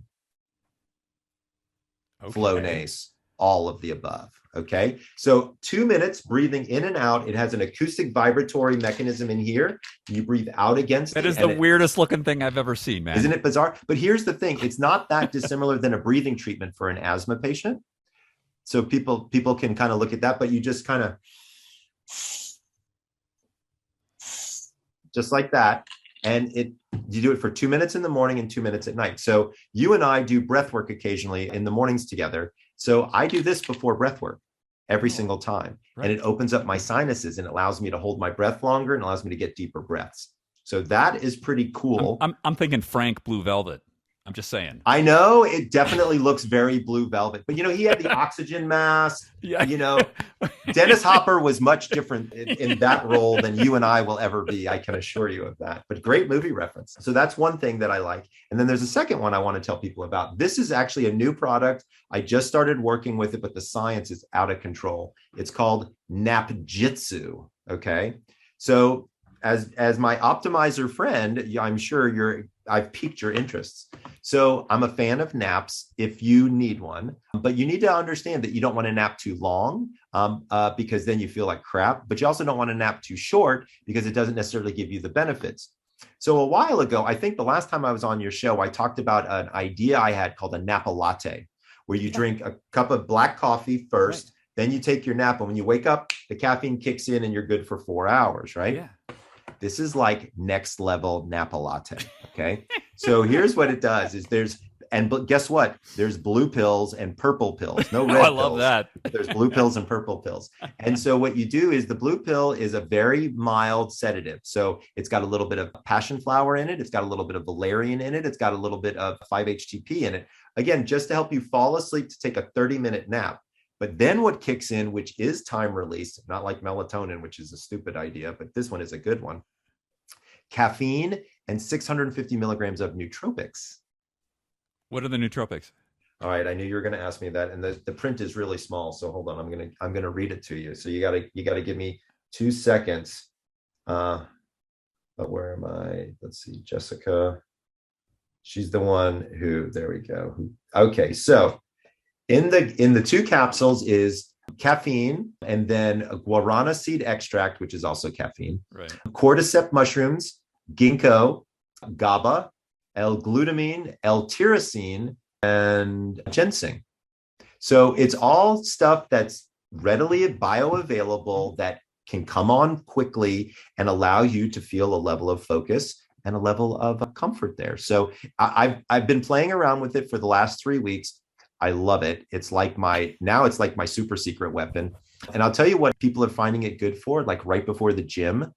Okay. Flonase. all of the above. Okay. So 2 minutes breathing in and out. It has an acoustic vibratory mechanism in here. You breathe out against That it. is the weirdest looking thing I've ever seen, man. Isn't it bizarre? But here's the thing. It's not that dissimilar than a breathing treatment for an asthma patient. So people can kind of look at that, but you just kind of just like that. And you do it for 2 minutes in the morning and 2 minutes at night. So you and I do breath work occasionally in the mornings together. So I do this before breath work every single time. Right. And it opens up my sinuses and allows me to hold my breath longer and allows me to get deeper breaths. So that is pretty cool. I'm thinking Frank Blue Velvet. I'm just saying. I know it definitely looks very Blue Velvet, but he had the oxygen mask. Yeah. Dennis Hopper was much different in that role than you and I will ever be. I can assure you of that. But great movie reference. So that's one thing that I like. And then there's a second one I want to tell people about. This is actually a new product. I just started working with it, but the science is out of control. It's called Napjitsu. Okay. So as my optimizer friend, I'm sure I've piqued your interests. So I'm a fan of naps if you need one, but you need to understand that you don't want to nap too long because then you feel like crap, but you also don't want to nap too short because it doesn't necessarily give you the benefits. So a while ago, I think the last time I was on your show, I talked about an idea I had called a napa latte, where you drink a cup of black coffee first, right. Then you take your nap. And when you wake up, the caffeine kicks in and you're good for 4 hours, right? Yeah. This is like next level Napa latte. Okay. So here's what it does is guess what? There's blue pills and purple pills. No red pills. I love that. There's blue pills and purple pills. And so what you do is the blue pill is a very mild sedative. So it's got a little bit of passion flower in it. It's got a little bit of valerian in it. It's got a little bit of 5-HTP in it. Again, just to help you fall asleep to take a 30-minute nap. But then what kicks in, which is time release, not like melatonin, which is a stupid idea, but this one is a good one. Caffeine and 650 milligrams of nootropics. What are the nootropics? All right, I knew you were going to ask me that, and the print is really small. So hold on, I'm gonna read it to you. So you gotta give me 2 seconds. But where am I? Let's see, Jessica. She's the one who. There we go. Okay, so. In the 2 capsules is caffeine and then a guarana seed extract, which is also caffeine, right. Cordyceps mushrooms, ginkgo, GABA, L-glutamine, L-tyrosine, and ginseng. So it's all stuff that's readily bioavailable that can come on quickly and allow you to feel a level of focus and a level of comfort there. So I've been playing around with it for the last 3 weeks. I love it. It's like my super secret weapon. And I'll tell you what people are finding it good for, like right before the gym,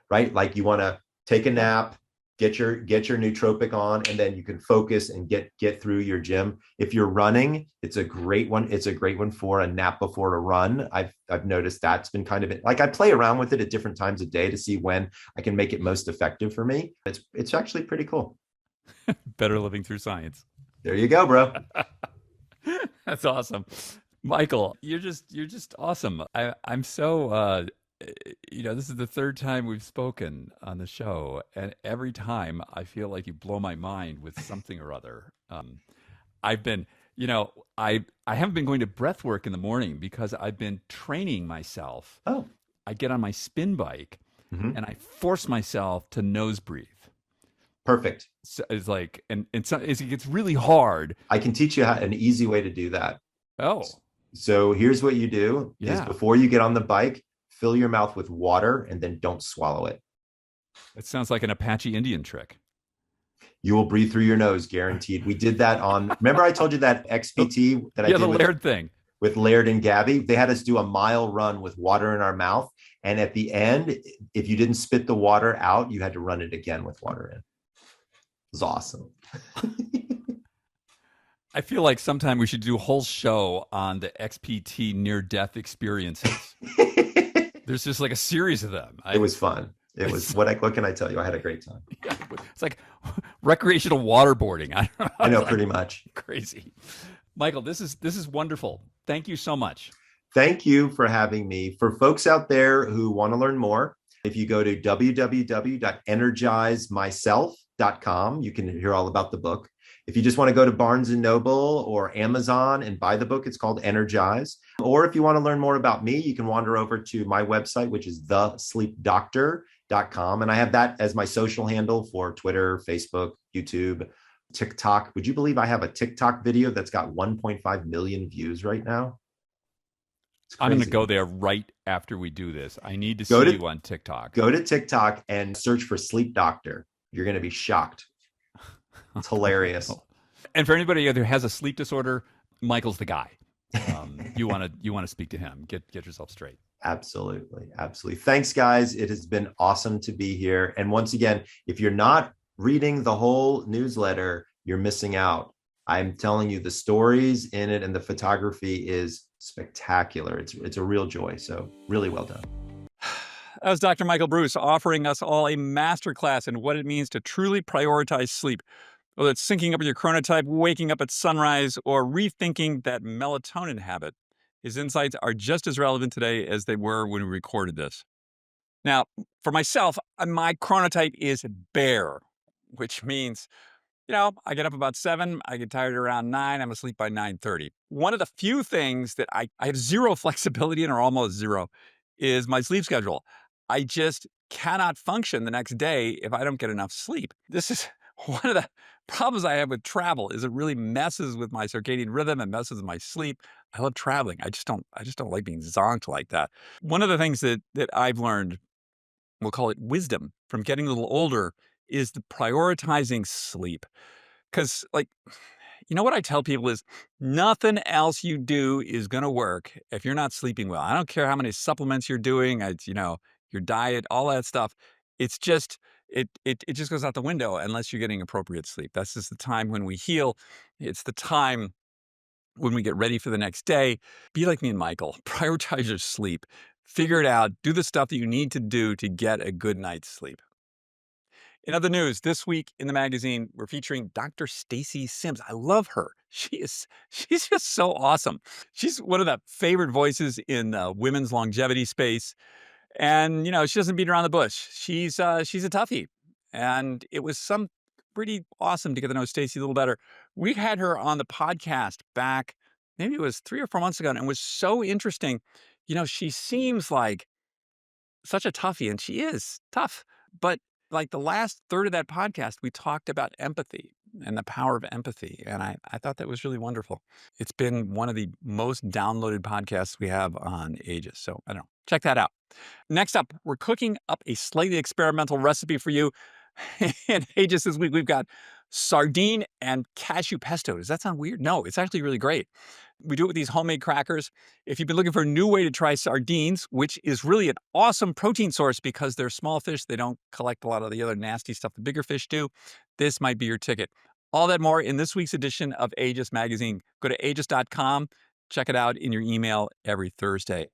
right? Like you want to take a nap, get your nootropic on, and then you can focus and get through your gym. If you're running, it's a great one. It's a great one for a nap before a run. I've noticed that's been kind of like I play around with it at different times of day to see when I can make it most effective for me. It's actually pretty cool. Better living through science. There you go, bro. That's awesome. Michael, you're just awesome. I'm so, this is the 3rd time we've spoken on the show. And every time I feel like you blow my mind with something or other. I've been, I haven't been going to breath work in the morning because I've been training myself. Oh, I get on my spin bike and I force myself to nose breathe. Perfect. So it's like, and so it gets really hard. I can teach you an easy way to do that. Oh. So here's what you do is before you get on the bike, fill your mouth with water and then don't swallow it. It sounds like an Apache Indian trick. You will breathe through your nose, guaranteed. We did that remember I told you that XPT that I did the Laird thing. With Laird and Gabby? They had us do a mile run with water in our mouth. And at the end, if you didn't spit the water out, you had to run it again with water in. It was awesome. I feel like sometime we should do a whole show on the XPT near-death experiences. There's just like a series of them. It was fun. It was what can I tell you? I had a great time. It's like recreational waterboarding. I know, pretty much. Crazy. Michael, this is wonderful. Thank you so much. Thank you for having me. For folks out there who want to learn more, if you go to www.energizemyself.com, you can hear all about the book. If you just want to go to Barnes and Noble or Amazon and buy the book, it's called Energize. Or if you want to learn more about me, you can wander over to my website, which is thesleepdoctor.com. And I have that as my social handle for Twitter, Facebook, YouTube, TikTok. Would you believe I have a TikTok video that's got 1.5 million views right now? It's I'm going to crazy. go there right after we do this. I need to Go see to you on TikTok. go to TikTok and search for sleep doctor. You're going to be shocked. It's hilarious. And for anybody who has a sleep disorder, Michael's the guy. You want to speak to him. Get yourself straight. Absolutely. Absolutely. Thanks, guys. It has been awesome to be here. And once again, if you're not reading the whole newsletter, you're missing out. I'm telling you, the stories in it and the photography is spectacular. It's a real joy. So really well done. That was Dr. Michael Breus offering us all a masterclass in what it means to truly prioritize sleep. Whether it's syncing up with your chronotype, waking up at sunrise, or rethinking that melatonin habit, his insights are just as relevant today as they were when we recorded this. Now, for myself, my chronotype is bear, which means, I get up about 7, I get tired around 9, I'm asleep by 9:30. One of the few things that I have zero flexibility in, or almost zero, is my sleep schedule. I just cannot function the next day if I don't get enough sleep. This is one of the problems I have with travel, is it really messes with my circadian rhythm and messes with my sleep. I love traveling. I just don't like being zonked like that. One of the things that I've learned, we'll call it wisdom, from getting a little older, is the prioritizing sleep. Because, what I tell people is nothing else you do is going to work if you're not sleeping well. I don't care how many supplements you're doing, your diet, all that stuff. It's just, it just goes out the window unless you're getting appropriate sleep. That's just the time when we heal. It's the time when we get ready for the next day. Be like me and Michael. Prioritize your sleep. Figure it out. Do the stuff that you need to do to get a good night's sleep. In other news, this week in the magazine, we're featuring Dr. Stacy Sims. I love her. She's just so awesome. She's one of the favorite voices in the women's longevity space. And, she doesn't beat around the bush. She's a toughie. And it was pretty awesome to get to know Stacy a little better. We had her on the podcast back, maybe it was 3 or 4 months ago, and it was so interesting. She seems like such a toughie, and she is tough. But like the last third of that podcast, we talked about empathy and the power of empathy. And I thought that was really wonderful. It's been one of the most downloaded podcasts we have on Aegis. So I don't know. Check that out. Next up, we're cooking up a slightly experimental recipe for you. In Aegis this week, we've got sardine and cashew pesto. Does that sound weird? No, it's actually really great. We do it with these homemade crackers. If you've been looking for a new way to try sardines, which is really an awesome protein source because they're small fish, they don't collect a lot of the other nasty stuff the bigger fish do, this might be your ticket. All that more in this week's edition of Aegis Magazine. Go to aegis.com. Check it out in your email every Thursday.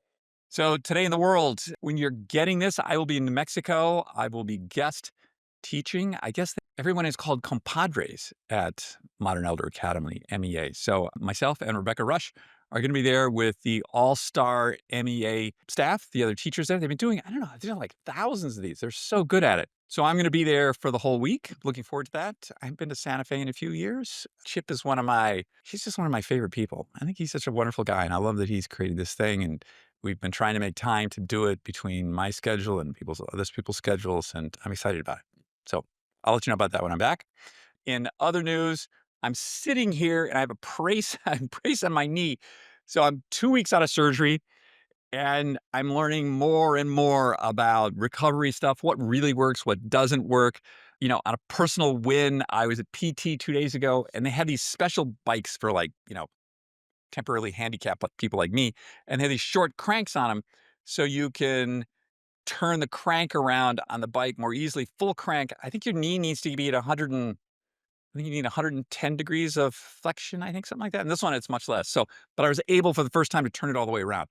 So today in the world, when you're getting this, I will be in New Mexico. I will be guest teaching. I guess everyone is called compadres at Modern Elder Academy, MEA. So myself and Rebecca Rush are going to be there with the all-star MEA staff, the other teachers there. They've been doing, I don't know, they've done like thousands of these. They're so good at it. So I'm going to be there for the whole week. Looking forward to that. I haven't been to Santa Fe in a few years. Chip is he's just one of my favorite people. I think he's such a wonderful guy, and I love that he's created this thing. And we've been trying to make time to do it between my schedule and other people's schedules, and I'm excited about it. So I'll let you know about that when I'm back. In other news, I'm sitting here and I have a brace on my knee. So I'm 2 weeks out of surgery, and I'm learning more and more about recovery stuff, what really works, what doesn't work. On a personal win, I was at PT 2 days ago, and they had these special bikes for temporarily handicapped people like me, and they have these short cranks on them so you can turn the crank around on the bike more easily. Full crank, I think your knee needs to be at 100 and I think you need 110 degrees of flexion, I think, something like that. And this one, it's much less. But I was able for the first time to turn it all the way around.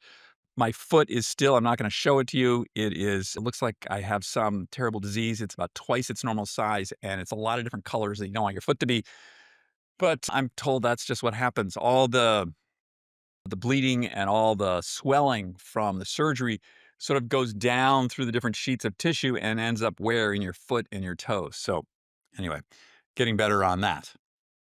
My foot is still, I'm not going to show it to you. It looks like I have some terrible disease. It's about twice its normal size, and it's a lot of different colors that you don't want your foot to be. But I'm told that's just what happens. All the bleeding and all the swelling from the surgery sort of goes down through the different sheets of tissue and ends up where in your foot and your toes. So anyway, getting better on that.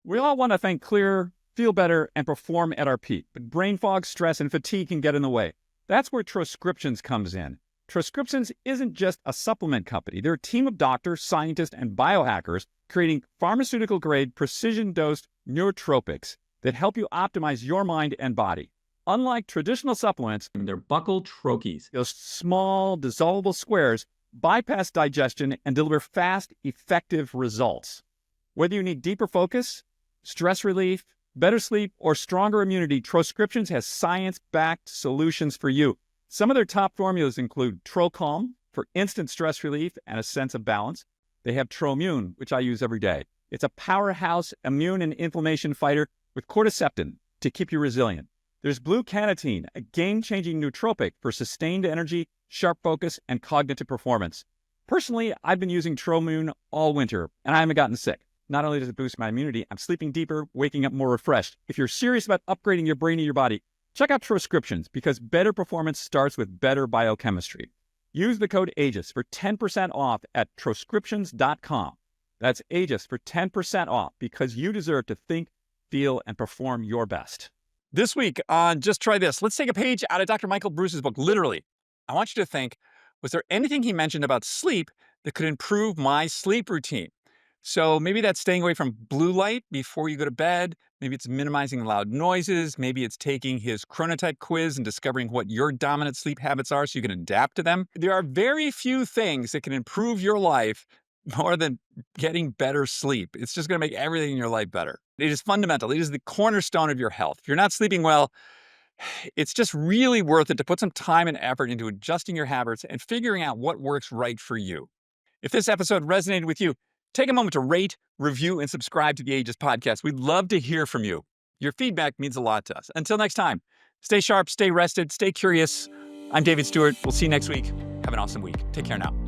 We all want to think clearer, feel better, and perform at our peak, but brain fog, stress, and fatigue can get in the way. That's where Troscriptions comes in. Troscriptions isn't just a supplement company. They're a team of doctors, scientists, and biohackers creating pharmaceutical-grade, precision-dosed nootropics that help you optimize your mind and body. Unlike traditional supplements, they're buccal troches. Those small, dissolvable squares bypass digestion and deliver fast, effective results. Whether you need deeper focus, stress relief, better sleep, or stronger immunity, Troscriptions has science-backed solutions for you. Some of their top formulas include TroCalm for instant stress relief and a sense of balance. They have TroMune, which I use every day. It's a powerhouse immune and inflammation fighter with cordycepin to keep you resilient. There's Blue Canatine, a game-changing nootropic for sustained energy, sharp focus, and cognitive performance. Personally, I've been using TroMune all winter, and I haven't gotten sick. Not only does it boost my immunity, I'm sleeping deeper, waking up more refreshed. If you're serious about upgrading your brain and your body, check out Troscriptions because better performance starts with better biochemistry. Use the code AGES for 10% off at Troscriptions.com. That's AGES for 10% off because you deserve to think, feel, and perform your best. This week on Just Try This, let's take a page out of Dr. Michael Breus's book, literally. I want you to think, was there anything he mentioned about sleep that could improve my sleep routine? So maybe that's staying away from blue light before you go to bed. Maybe it's minimizing loud noises. Maybe it's taking his chronotype quiz and discovering what your dominant sleep habits are so you can adapt to them. There are very few things that can improve your life more than getting better sleep. It's just going to make everything in your life better. It is fundamental. It is the cornerstone of your health. If you're not sleeping well, it's just really worth it to put some time and effort into adjusting your habits and figuring out what works right for you. If this episode resonated with you, take a moment to rate, review, and subscribe to the Ages Podcast. We'd love to hear from you. Your feedback means a lot to us. Until next time, stay sharp, stay rested, stay curious. I'm David Stewart. We'll see you next week. Have an awesome week. Take care now.